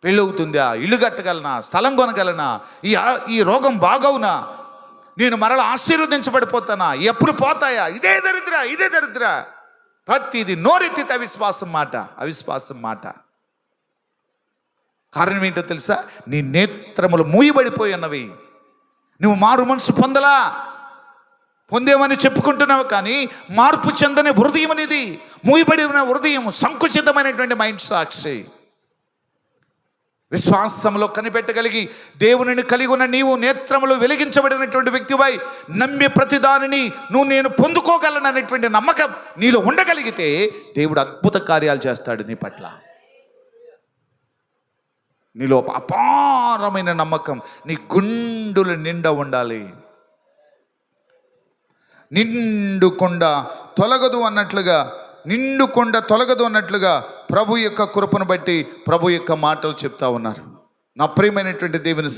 పెళ్ళవుతుందా? ఇల్లు కట్టగలనా? స్థలం కొనగలనా? ఈ రోగం బాగవునా? నేను మరలా ఆశీర్వదించబడిపోతానా? ఎప్పుడు పోతాయా? ఇదే దరిద్ర. ప్రతిది నోరెత్తితే అవిశ్వాసం మాట. కారణం ఏంటో తెలుసా? నీ నేత్రములు మూయబడిపోయి ఉన్నవి. నువ్వు మారు మనసు పొందేమని చెప్పుకుంటున్నావు, కానీ మార్పు చెందని హృదయం అనేది, మూయబడిన హృదయం, సంకుచితమైనటువంటి మైండ్ సాక్షి. విశ్వాసంలో కనిపెట్టగలిగి దేవునిని కలిగి ఉన్న నీవు నేత్రములు వెలిగించబడినటువంటి వ్యక్తివై నమ్మే ప్రతిదానిని నేను పొందుకోగలననేటువంటి నమ్మకం నీలో ఉండగలిగితే దేవుడు అద్భుత కార్యాలు చేస్తాడు నీ పట్ల. నీలో అపారమైన నమ్మకం నీ గుండెల నిండా ఉండాలి. నిండు కొండ తొలగదు అన్నట్లుగా ప్రభు యొక్క కృపను బట్టి ప్రభు యొక్క మాటలు చెప్తా ఉన్నారు. నా ప్రియమైనటువంటి దేవుని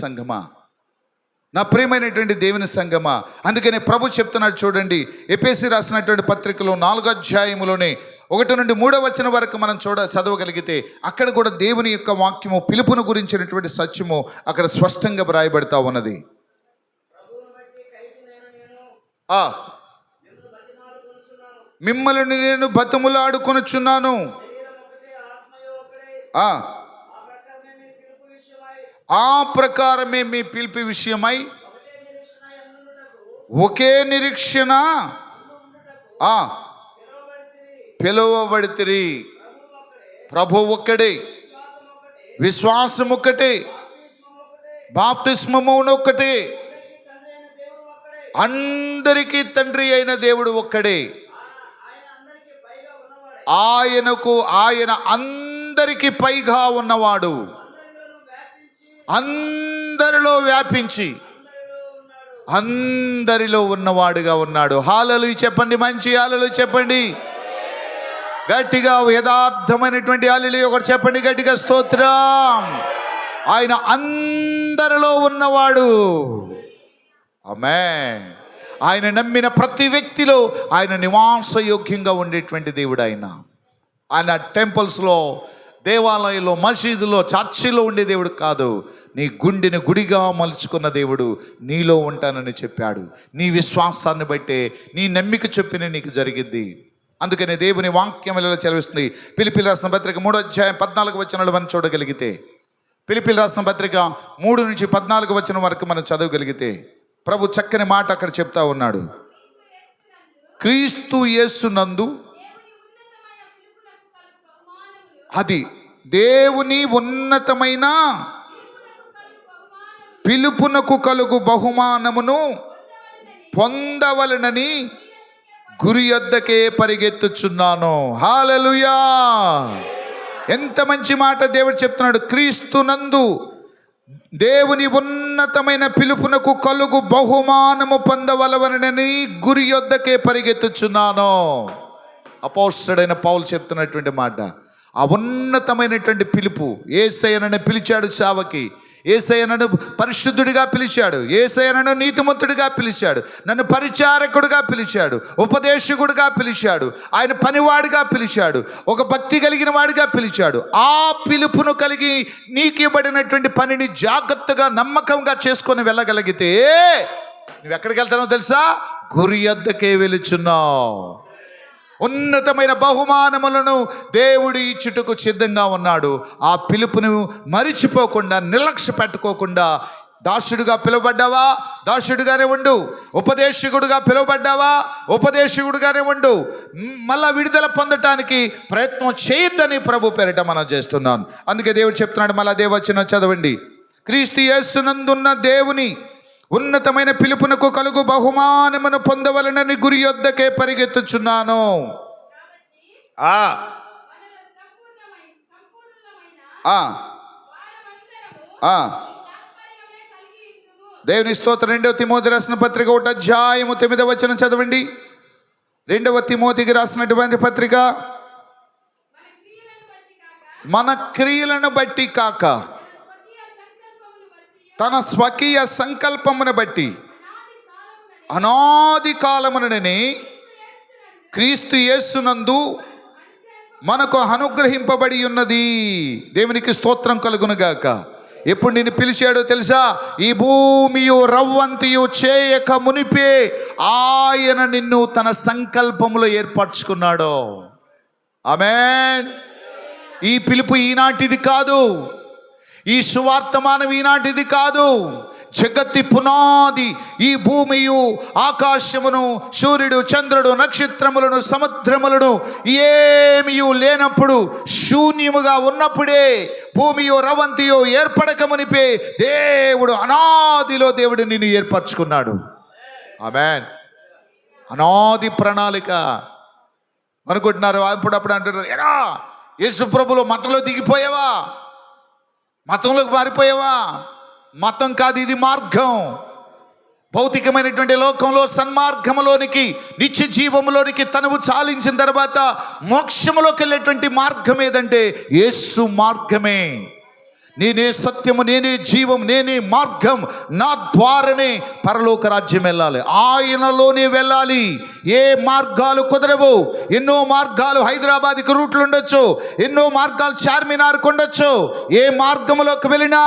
సంగమా, అందుకనే ప్రభు చెప్తున్నాడు చూడండి. ఎఫెసీ రాసినటువంటి పత్రికలో 4వ అధ్యాయములోనే 1 నుండి 3వ వచనం వరకు మనం చదవగలిగితే అక్కడ కూడా దేవుని యొక్క వాక్యము, పిలుపును గురించినటువంటి సత్యము అక్కడ స్పష్టంగా వ్రాయబడతా ఉన్నది. మిమ్మల్ని నేను బతిములాడుకొనుచున్నాను, ఆ ప్రకారమే మీ పిలుపు విషయమై ఒకే నిరీక్షణ పిలువబడితిరి. ప్రభు ఒక్కడే, విశ్వాసం ఒక్కటే, బాప్తిస్మము ఒక్కటే, అందరికీ తండ్రి అయిన దేవుడు ఒక్కడే. ఆయన అందరికి పైగా ఉన్నవాడు, అందరిలో వ్యాపించి అందరిలో ఉన్నవాడుగా ఉన్నాడు. హల్లెలూయా చెప్పండి, మంచి హల్లెలూయా చెప్పండి గట్టిగా. యథార్థమైనటువంటి హల్లెలూయా ఒకటి చెప్పండి గట్టిగా, స్తోత్రం. ఆయన అందరిలో ఉన్నవాడు. ఆమేన్. ఆయన నమ్మిన ప్రతి వ్యక్తిలో ఆయన నివాసయోగ్యంగా ఉండేటువంటి దేవుడు. ఆయన టెంపుల్స్లో, దేవాలయంలో, మసీదులో, చర్చిలో ఉండే దేవుడు కాదు. నీ గుండెని గుడిగా మలుచుకున్న దేవుడు నీలో ఉంటానని చెప్పాడు. నీ విశ్వాసాన్ని బట్టే, నీ నమ్మిక చొప్పున నీకు జరిగింది. అందుకనే దేవుని వాక్యం ఇలా చదివిస్తుంది. ఫిలిప్పీయుల రాసిన పత్రిక 3వ అధ్యాయం 14వ వచనాలు మనం చూడగలిగితే, ఫిలిప్పీయుల రాసిన పత్రిక 3 నుంచి 14వ వచనం వరకు మనం చదవగలిగితే ప్రభు చక్కని మాట అక్కడ చెప్తా ఉన్నాడు. క్రీస్తు యేసునందు, అది దేవుని ఉన్నతమైన పిలుపునకు కలుగు బహుమానమును పొందవలనని గురి యొద్దకే పరిగెత్తుచున్నాను. హల్లెలూయా. ఎంత మంచి మాట దేవుడు చెప్తున్నాడు. క్రీస్తునందు దేవుని ఉన్నతమైన పిలుపునకు కలుగు బహుమానము పొందవలనని గురి యొద్దకే పరిగెత్తుచున్నాను. అపోస్తలుడైన పౌలు చెప్తున్నటువంటి మాట. ఆ ఉన్నతమైనటువంటి పిలుపు, యేసయ్య నన్ను పిలిచాడు సేవకి, యేసయ్య నన్ను పరిశుద్ధుడిగా పిలిచాడు, యేసయ్య నన్ను నీతిమంతుడిగా పిలిచాడు, నన్ను పరిచారకుడిగా పిలిచాడు, ఉపదేశకుడిగా పిలిచాడు, ఆయన పనివాడిగా పిలిచాడు, ఒక భక్తి కలిగిన వాడిగా పిలిచాడు. ఆ పిలుపును కలిగి నీకు ఇవ్వబడినటువంటి పనిని జాగ్రత్తగా నమ్మకంగా చేసుకొని వెళ్ళగలిగితే నువ్వు ఎక్కడికి వెళ్తానో తెలుసా? గురి యొద్దకే వెళుచున్నావు. ఉన్నతమైన బహుమానములను దేవుడు ఇచ్చుటకు సిద్ధంగా ఉన్నాడు. ఆ పిలుపును మరిచిపోకుండా, నిర్లక్ష్య పెట్టుకోకుండా, దాసుడుగా పిలువబడ్డావా, దాసుడుగానే ఉండు. ఉపదేశకుడుగా పిలువబడ్డావా, ఉపదేశకుడుగానే ఉండు. మళ్ళా విడుదల పొందటానికి ప్రయత్నం చేయొద్దని ప్రభు పేరిట మనం చేస్తున్నాను. అందుకే దేవుడు చెప్తున్నాడు. మళ్ళా దేవచనం చదవండి. క్రీస్తు యేసునందున్న దేవుని ఉన్నతమైన పిలుపునకు కలుగు బహుమానమును పొందవలనని గురి యొద్దకే పరిగెత్తుచున్నాను. దేవుని స్తోత్రం. 2వ తిమోతి రాసిన పత్రిక 1వ అధ్యాయము 9వ వచనం చదవండి. 2వ తిమోతికి రాసినటువంటి పత్రిక, మన క్రియలను బట్టి కాక తన స్వకీయ సంకల్పమును బట్టి అనాది కాలమునని క్రీస్తు యేసునందు మనకు అనుగ్రహింపబడి ఉన్నది. దేవునికి స్తోత్రం కలుగునుగాక. ఎప్పుడు నిన్ను పిలిచాడో తెలుసా? ఈ భూమియు రవ్వంతియు చేయక మునిపే ఆయన నిన్ను తన సంకల్పములో ఏర్పరచుకున్నాడు. ఆమేన్. ఈ పిలుపు ఈనాటిది కాదు, ఈ సువార్తమానం ఈనాటిది కాదు. జగత్తి పునాది, ఈ భూమియు ఆకాశమును, సూర్యుడు, చంద్రుడు, నక్షత్రములను, సముద్రములను ఏమియు లేనప్పుడు, శూన్యముగా ఉన్నప్పుడే, భూమియో రవంతియో ఏర్పడక మునిపే దేవుడు, అనాదిలో దేవుడు నిన్ను ఏర్పరచుకున్నాడు. ఆమేన్. అనాది ప్రణాళిక. అనుకుంటున్నారు అప్పుడప్పుడు అంటున్నారు, ఎరా యేసు ప్రభులో మతంలో దిగిపోయావా, మతంలోకి మారిపోయావా? మతం కాదు, ఇది మార్గం. భౌతికమైనటువంటి లోకంలో సన్మార్గములోనికి, నిత్య జీవములోనికి తనువు చాలించిన తర్వాత మోక్షములోకి వెళ్ళేటువంటి మార్గం ఏదంటే యేసు మార్గమే. నేనే సత్యము, నేనే జీవం, నేనే మార్గం, నా ద్వారానే పరలోక రాజ్యం వెళ్ళాలి, ఆయనలోనే వెళ్ళాలి. ఏ మార్గాలు కుదరవు. ఎన్నో మార్గాలు, హైదరాబాద్కి రూట్లు ఉండొచ్చు, ఎన్నో మార్గాలు చార్మినార్కు ఉండొచ్చు. ఏ మార్గంలోకి వెళ్ళినా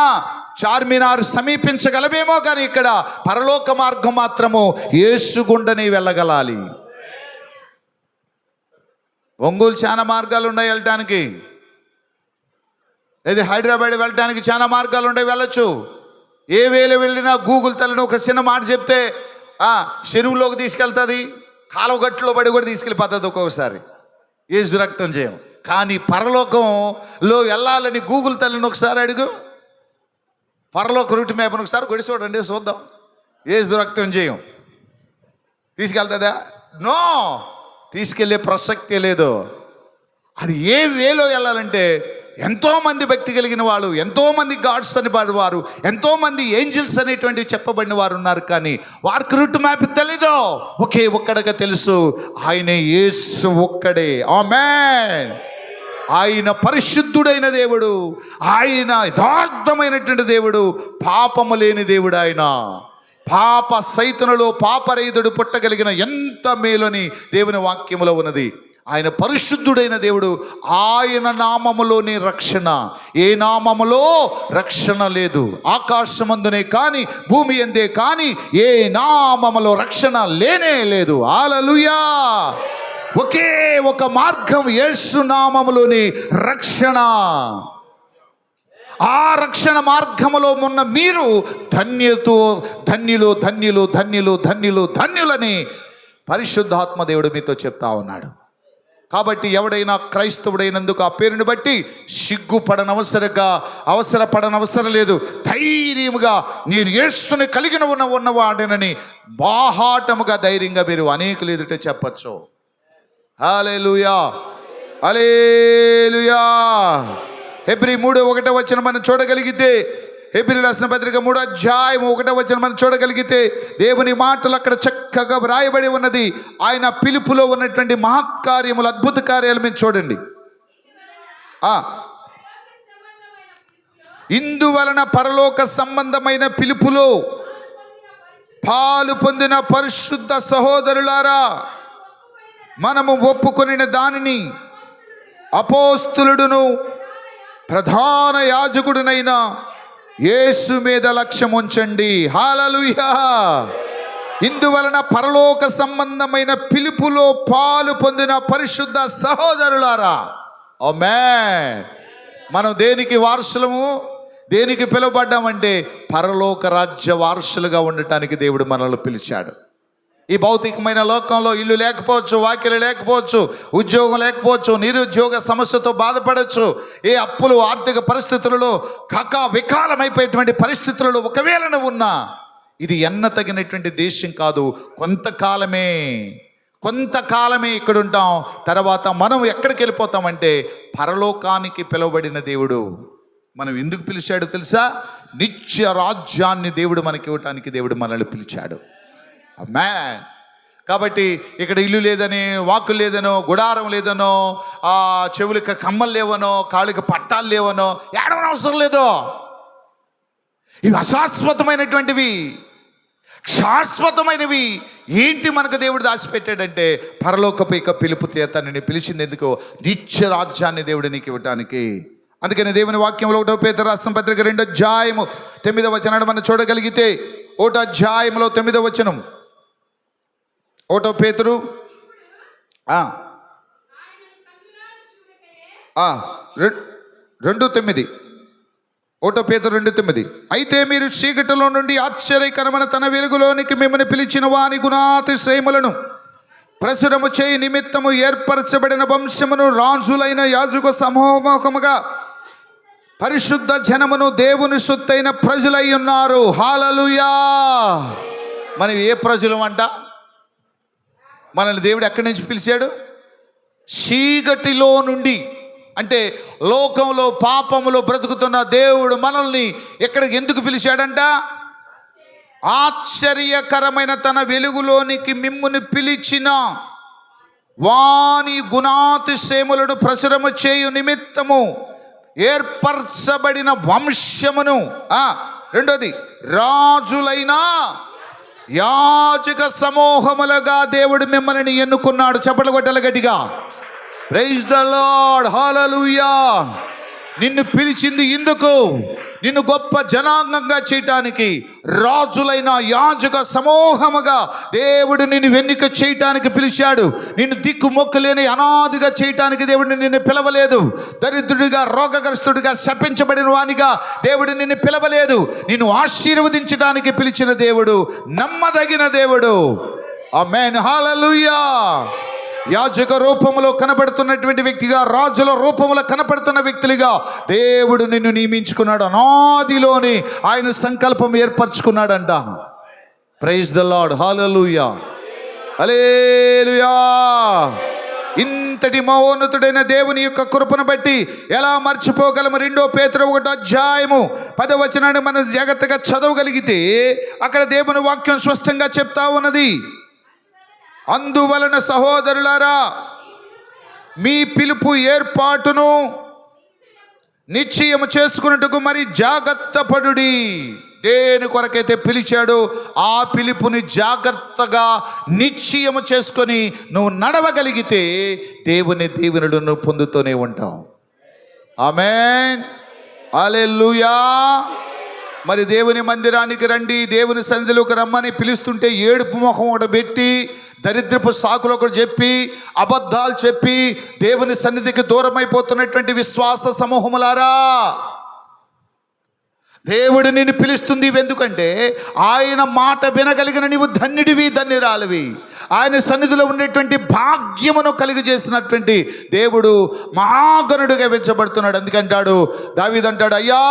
చార్మినార్ సమీపించగలమేమో, కానీ ఇక్కడ పరలోక మార్గం మాత్రము యేసు గుండని వెళ్ళగలాలి. ఒంగోలు చాలా మార్గాలు ఉన్నాయి వెళ్ళటానికి, లేదా హైదరాబాద్ వెళ్ళటానికి చాలా మార్గాలు ఉన్నాయి, వెళ్ళొచ్చు. ఏ వేళ వెళ్ళినా గూగుల్ తల్లిని ఒక చిన్న మాట చెప్తే చెరువులోకి తీసుకెళ్తుంది, కాలువగట్టులో పడి కూడా తీసుకెళ్ళిపోతుంది ఒక్కొక్కసారి. యేసు రక్తం జయం. కానీ పరలోకంలో వెళ్ళాలని గూగుల్ తల్లిని ఒకసారి అడుగు, పరలోక రూట్ మ్యాప్ని ఒకసారి కొడి చూడండి, చూద్దాం. యేసు రక్తం జయం తీసుకెళ్తుందా? నో, తీసుకెళ్ళే ప్రసక్తే లేదు. అది ఏ వేలో వెళ్ళాలంటే ఎంతోమంది భక్తి కలిగిన వాళ్ళు, ఎంతోమంది గాడ్స్ అని వారు, ఎంతోమంది ఏంజిల్స్ అనేటువంటివి చెప్పబడిన వారు ఉన్నారు. కానీ వారికి రూట్ మ్యాప్ తెలీదు. ఒకే ఒక్కడిగా తెలుసు, ఆయనే యేసు ఒక్కడే. ఆమేన్. ఆయన పరిశుద్ధుడైన దేవుడు, ఆయన యథార్థమైనటువంటి దేవుడు, పాపము లేని దేవుడు. ఆయన పాప సైతనులో పాపరహితుడు పుట్టగలిగిన ఎంత మేలని దేవుని వాక్యములో ఉన్నది. ఆయన పరిశుద్ధుడైన దేవుడు. ఆయన నామములోని రక్షణ, ఏ నామములో రక్షణ లేదు. ఆకాశమందునే కానీ భూమి యందే కానీ ఏ నామములో రక్షణ లేనే లేదు. హల్లెలూయా. ఒకే ఒక మార్గం, యేసు నామములోని రక్షణ. ఆ రక్షణ మార్గములో ఉన్న మీరు ధన్యులని పరిశుద్ధాత్మ దేవుడు మీతో చెప్తా ఉన్నాడు. కాబట్టి ఎవడైనా క్రైస్తవుడైనందుకు ఆ పేరుని బట్టి అవసరపడనవసరం లేదు. ధైర్యముగా నేను యేసుని కలిగిన ఉన్నవాడినని బాహాటముగా ధైర్యంగా మీరు అనేకులు ఎదుట చెప్పచ్చు. హల్లెలూయా, హల్లెలూయా. హెబ్రీ 3:1 మనం చూడగలిగితే, హెబ్రీ రాసిన పత్రిక 3:1 మనం చూడగలిగితే దేవుని మాటలు అక్కడ చక్కగా వ్రాయబడి ఉన్నది. ఆయన పిలుపులో ఉన్నటువంటి మహత్కార్యములు, అద్భుత కార్యాలు మీరు చూడండి. ఇందువలన పరలోక సంబంధమైన పిలుపులో పాలు పొందిన పరిశుద్ధ సహోదరులారా, మనము ఒప్పుకొనిన దానిని అపోస్తులుడును ప్రధాన యాజకుడునైన యేసు మీద లక్ష్యం ఉంచండి. హల్లెలూయా. ఇందువలన పరలోక సంబంధమైన పిలుపులో పాలు పొందిన పరిశుద్ధ సహోదరులారా. ఆమేన్. మనం దేనికి వారసులము, దేనికి పిలువబడ్డామంటే పరలోక రాజ్య వారసులుగా ఉండటానికి దేవుడు మనల్ని పిలిచాడు. ఈ భౌతికమైన లోకంలో ఇల్లు లేకపోవచ్చు, వాకిలు లేకపోవచ్చు, ఉద్యోగం లేకపోవచ్చు, నిరుద్యోగ సమస్యతో బాధపడవచ్చు, ఏ అప్పులు, ఆర్థిక పరిస్థితులలో వికాలమైపోయేటువంటి పరిస్థితులలో ఒకవేళ ఉన్నా, ఇది తగినటువంటి దేశం కాదు. కొంతకాలమే ఇక్కడ ఉంటాం. తర్వాత మనం ఎక్కడికి వెళ్ళిపోతామంటే పరలోకానికి పిలువబడిన దేవుడు మనం ఎందుకు పిలిచాడు తెలుసా? నిత్య రాజ్యాన్ని దేవుడు మనకి ఇవ్వటానికి దేవుడు మనల్ని పిలిచాడు. ఆమేన్. కాబట్టి ఇక్కడ ఇల్లు లేదని, వాకులు లేదనో, గుడారం లేదనో, చెవులకి కమ్మలు లేవనో, కాళ్ళకి పట్టాలు లేవనో ఏడవని అవసరం లేదు. ఇవి అశాశ్వతమైనటువంటివి, శాశ్వతమైనవి. ఏంటి మనకు దేవుడు దాచిపెట్టాడంటే పరలోకపు ఇక పిలుపు చేత నిన్ను పిలిచింది ఎందుకు? నిత్య రాజ్యాన్ని దేవుడు నీకు ఇవ్వటానికి. అందుకని దేవుని వాక్యంలో 1 పేతురు రాసిన పత్రిక 2:9 మనం చూడగలిగితే, 1 9 1 పేతురు 2:9 1 పేతురు 2:9 అయితే మీరు చీకటిలో నుండి ఆశ్చర్యకరమైన తన వెలుగులోనికి మిమ్మల్ని పిలిచిన వాని గుణాతిశయములను ప్రచురము చేయి నిమిత్తము ఏర్పరచబడిన వంశమును, రాజులైన యాజక సమూహముగా పరిశుద్ధ జనమును, దేవుని సొత్తైన ప్రజలై ఉన్నారు. హల్లెలూయా. మనం ఏ ప్రజలు అంట? మనల్ని దేవుడు ఎక్కడి నుంచి పిలిచాడు? చీకటిలో నుండి. అంటే లోకంలో పాపములో బ్రతుకుతున్న దేవుడు మనల్ని ఎక్కడికి ఎందుకు పిలిచాడంట? ఆశ్చర్యకరమైన తన వెలుగులోనికి మిమ్ముని పిలిచిన వాని గుణాతిశయములను ప్రచురము చేయు నిమిత్తము ఏర్పరచబడిన వంశమును, రెండోది రాజులైన యాజక సమూహములుగా దేవుడు మిమ్మల్ని ఎన్నుకున్నాడు. చప్పట్లు కొట్టాలి గట్టిగా. Praise the Lord. హల్లెలూయా. నిన్ను పిలిచింది ఇందుకు, నిన్ను గొప్ప జనాంగంగా చేయటానికి, రాజులైన యాజక సమూహముగా దేవుడు నిన్ను ఎన్నిక చేయటానికి పిలిచాడు. నిన్ను దిక్కు మొక్కలేని అనాదిగా చేయటానికి దేవుడు నిన్ను పిలవలేదు. దరిద్రుడిగా, రోగగ్రస్తుడిగా, శపించబడిన వానిగా దేవుడు నిన్ను పిలవలేదు. నిన్ను ఆశీర్వదించడానికి పిలిచిన దేవుడు, నమ్మదగిన దేవుడు. ఆమేన్. హల్లెలూయా. యాజక రూపములో కనబడుతున్నటువంటి వ్యక్తిగా, రాజుల రూపములో కనబడుతున్న వ్యక్తులుగా దేవుడు నిన్ను నియమించుకున్నాడు. అనాదిలోనే ఆయన సంకల్పం ఏర్పరచుకున్నాడంట. Praise the Lord. Hallelujah, hallelujah. ఇంతటి మహోన్నతుడైన దేవుని యొక్క కృపను బట్టి ఎలా మర్చిపోగలము? 2 పేతురు 1:10 మనం జాగ్రత్తగా చదవగలిగితే అక్కడ దేవుని వాక్యం స్పష్టంగా చెప్తా ఉన్నది. అందువలన సహోదరులారా, మీ పిలుపు ఏర్పాటును నిశ్చయము చేసుకున్నట్టుకు మరి జాగ్రత్త పడుడి. దేని కొరకైతే పిలిచాడో ఆ పిలుపుని జాగ్రత్తగా నిశ్చయము చేసుకొని నువ్వు నడవగలిగితే దేవుని దీవెనలను పొందుతూనే ఉంటావు. ఆమేన్, హల్లెలూయా. మరి దేవుని మందిరానికి రండి, దేవుని సన్నిధిలోకి రమ్మని పిలుస్తుంటే ఏడుపు ముఖం ఒకటి పెట్టి, దరిద్రపు సాకులు ఒకటి చెప్పి, అబద్ధాలు చెప్పి దేవుని సన్నిధికి దూరం అయిపోతున్నటువంటి విశ్వాస సమూహములారా, దేవుడు నిన్ను పిలుస్తుంది. ఎందుకంటే ఆయన మాట వినగలిగిన నీవు ధన్యుడివి, ధన్యురాలివి. ఆయన సన్నిధిలో ఉండేటువంటి భాగ్యమును కలిగి చేసినటువంటి దేవుడు మహాగణుడిగా వెంచబడుతున్నాడు. అందుకంటాడు దావీదు అంటాడు, అయ్యా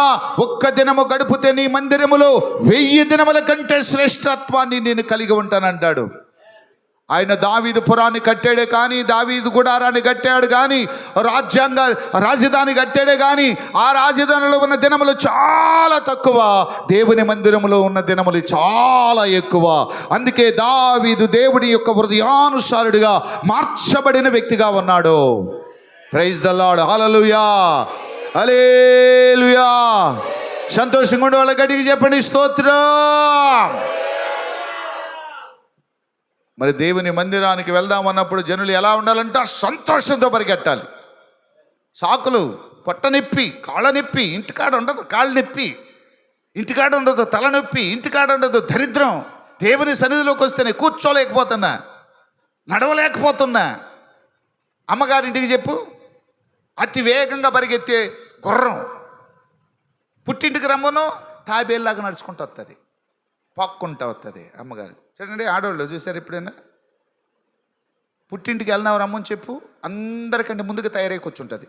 ఒక్క దినము గడిపితే నీ మందిరములో 1000 దినముల కంటే శ్రేష్టత్వాన్ని నేను కలిగి ఉంటానంటాడు. ఆయన దావీదు పురాన్ని కట్టాడే కానీ, దావీదు గుడారాన్ని కట్టాడు కానీ, రాజధాని కట్టాడే కానీ ఆ రాజధానిలో ఉన్న దినములు చాలా తక్కువ, దేవుని మందిరములో ఉన్న దినములు చాలా ఎక్కువ. అందుకే దావీదు దేవుడి యొక్క హృదయానుసారుడిగా మార్చబడిన వ్యక్తిగా ఉన్నాడు. Praise the Lord. Hallelujah, hallelujah. సంతోషంగా ఉండే వాళ్ళ గట్టిగా చెప్పండి స్తోత్రం. మరి దేవుని మందిరానికి వెళ్దామన్నప్పుడు జనులు ఎలా ఉండాలంటే సంతోషంతో పరిగెట్టాలి. సాకులు, పొట్ట నొప్పి, కాళ్ళ నొప్పి, ఇంటికాడ ఉండదు, కాళ్ళ నొప్పి ఇంటికాడ ఉండదు, తలనొప్పి ఇంటికాడ ఉండదు, దరిద్రం. దేవుని సన్నిధిలోకి వస్తేనే కూర్చోలేకపోతున్నా, నడవలేకపోతున్నా. అమ్మగారింటికి చెప్పు, అతి వేగంగా పరిగెత్తే గుర్రం. పుట్టింటికి రమ్మను, తాబేల్లాగా నడుచుకుంటూ వస్తుంది, పాక్కుంటూ వస్తుంది అమ్మగారు. చూడండి, ఆడవాళ్ళు చూసారు ఎప్పుడైనా? పుట్టింటికి వెళ్దాం రమ్మని చెప్పు, అందరికంటే ముందుకు తయారై కూర్చుంటుంది.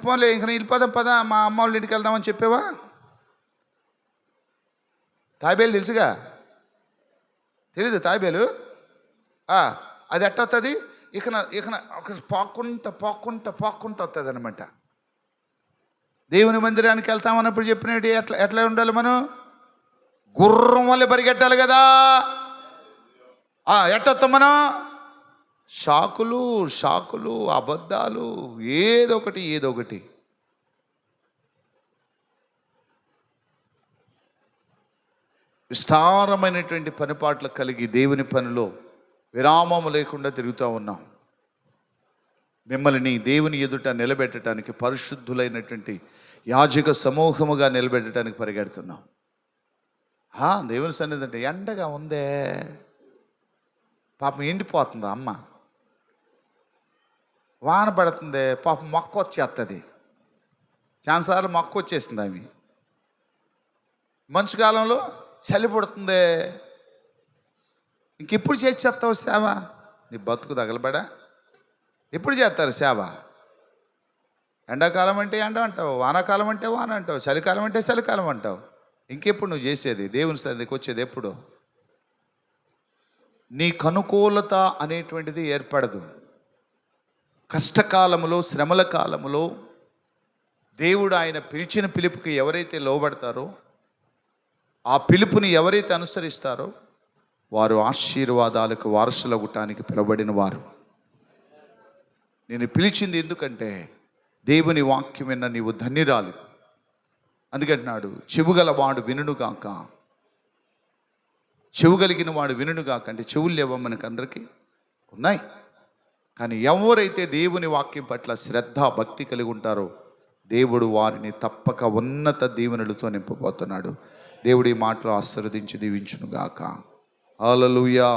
పోలే ఇంక వెళ్ళిపోదాం పద మా అమ్మ వాళ్ళ ఇంటికి వెళ్దామని చెప్పేవా? తాబేలు తెలుసుగా, తెలీదు తాబేలు? అది ఎట్ట వస్తుంది? ఇకన పాక్కుంటా వస్తుంది అనమాట. దేవుని మందిరానికి వెళ్తామన్నప్పుడు చెప్పినట్టు ఎట్లా ఉండాలి మనం? గుర్రం వల్ల పరిగెట్టాలి కదా. ఎట్టొస్తాం మనం? షాకులు, అబద్ధాలు, ఏదో ఒకటి. విస్తారమైనటువంటి పనిపాట్లు కలిగి దేవుని పనిలో విరామము లేకుండా తిరుగుతూ ఉన్నాం. మిమ్మల్ని దేవుని ఎదుట నిలబెట్టడానికి, పరిశుద్ధులైనటువంటి యాజక సమూహముగా నిలబెట్టడానికి పరిగెడుతున్నాం. దేవుని సన్నిధి అంటే ఎండగా ఉందే, పాపం ఎండిపోతుందా అమ్మ, వాన పడుతుంది, పాపం మొక్క వచ్చేస్తుంది. చాలాసార్లు మొక్క వచ్చేసింది. అవి మంచు కాలంలో చలి పుడుతుంది. ఇంకెప్పుడు చేస్తావు సేవ? నీ బతుకు తగలబడా? ఎప్పుడు చేస్తారు సేవ? ఎండాకాలం అంటే ఎండ అంటావు, వానాకాలం అంటే వాన అంటావు, చలికాలం అంటే చలికాలం అంటావు. ఇంకెప్పుడు నువ్వు చేసేది? దేవుని సన్నిధికి వచ్చేది ఎప్పుడు? నీకు అనుకూలత అనేటువంటిది ఏర్పడదు. కష్టకాలములో, శ్రమల కాలములో దేవుడు ఆయన పిలిచిన పిలుపుకి ఎవరైతే లోబడతారో, ఆ పిలుపుని ఎవరైతే అనుసరిస్తారో వారు ఆశీర్వాదాలకు వారసులవటానికి పిలువబడిన వారు. నేను పిలిచింది ఎందుకంటే దేవుని వాక్యం విన్న నీవు ధన్యురాలు. అందుకంటున్నాడు, చెవుగలవాడు వినుగాక. చెవు కలిగిన వాడు వినుగాక అంటే చెవులు లేవో మనకు అందరికీ ఉన్నాయి. కానీ ఎవరైతే దేవుని వాక్యం పట్ల శ్రద్ధ, భక్తి కలిగి ఉంటారో దేవుడు వారిని తప్పక ఉన్నత దీవెనలతో నింపబోతున్నాడు. దేవుడి మాటలు ఆశీర్వదించి దీవించునుగాక. హల్లెలూయా.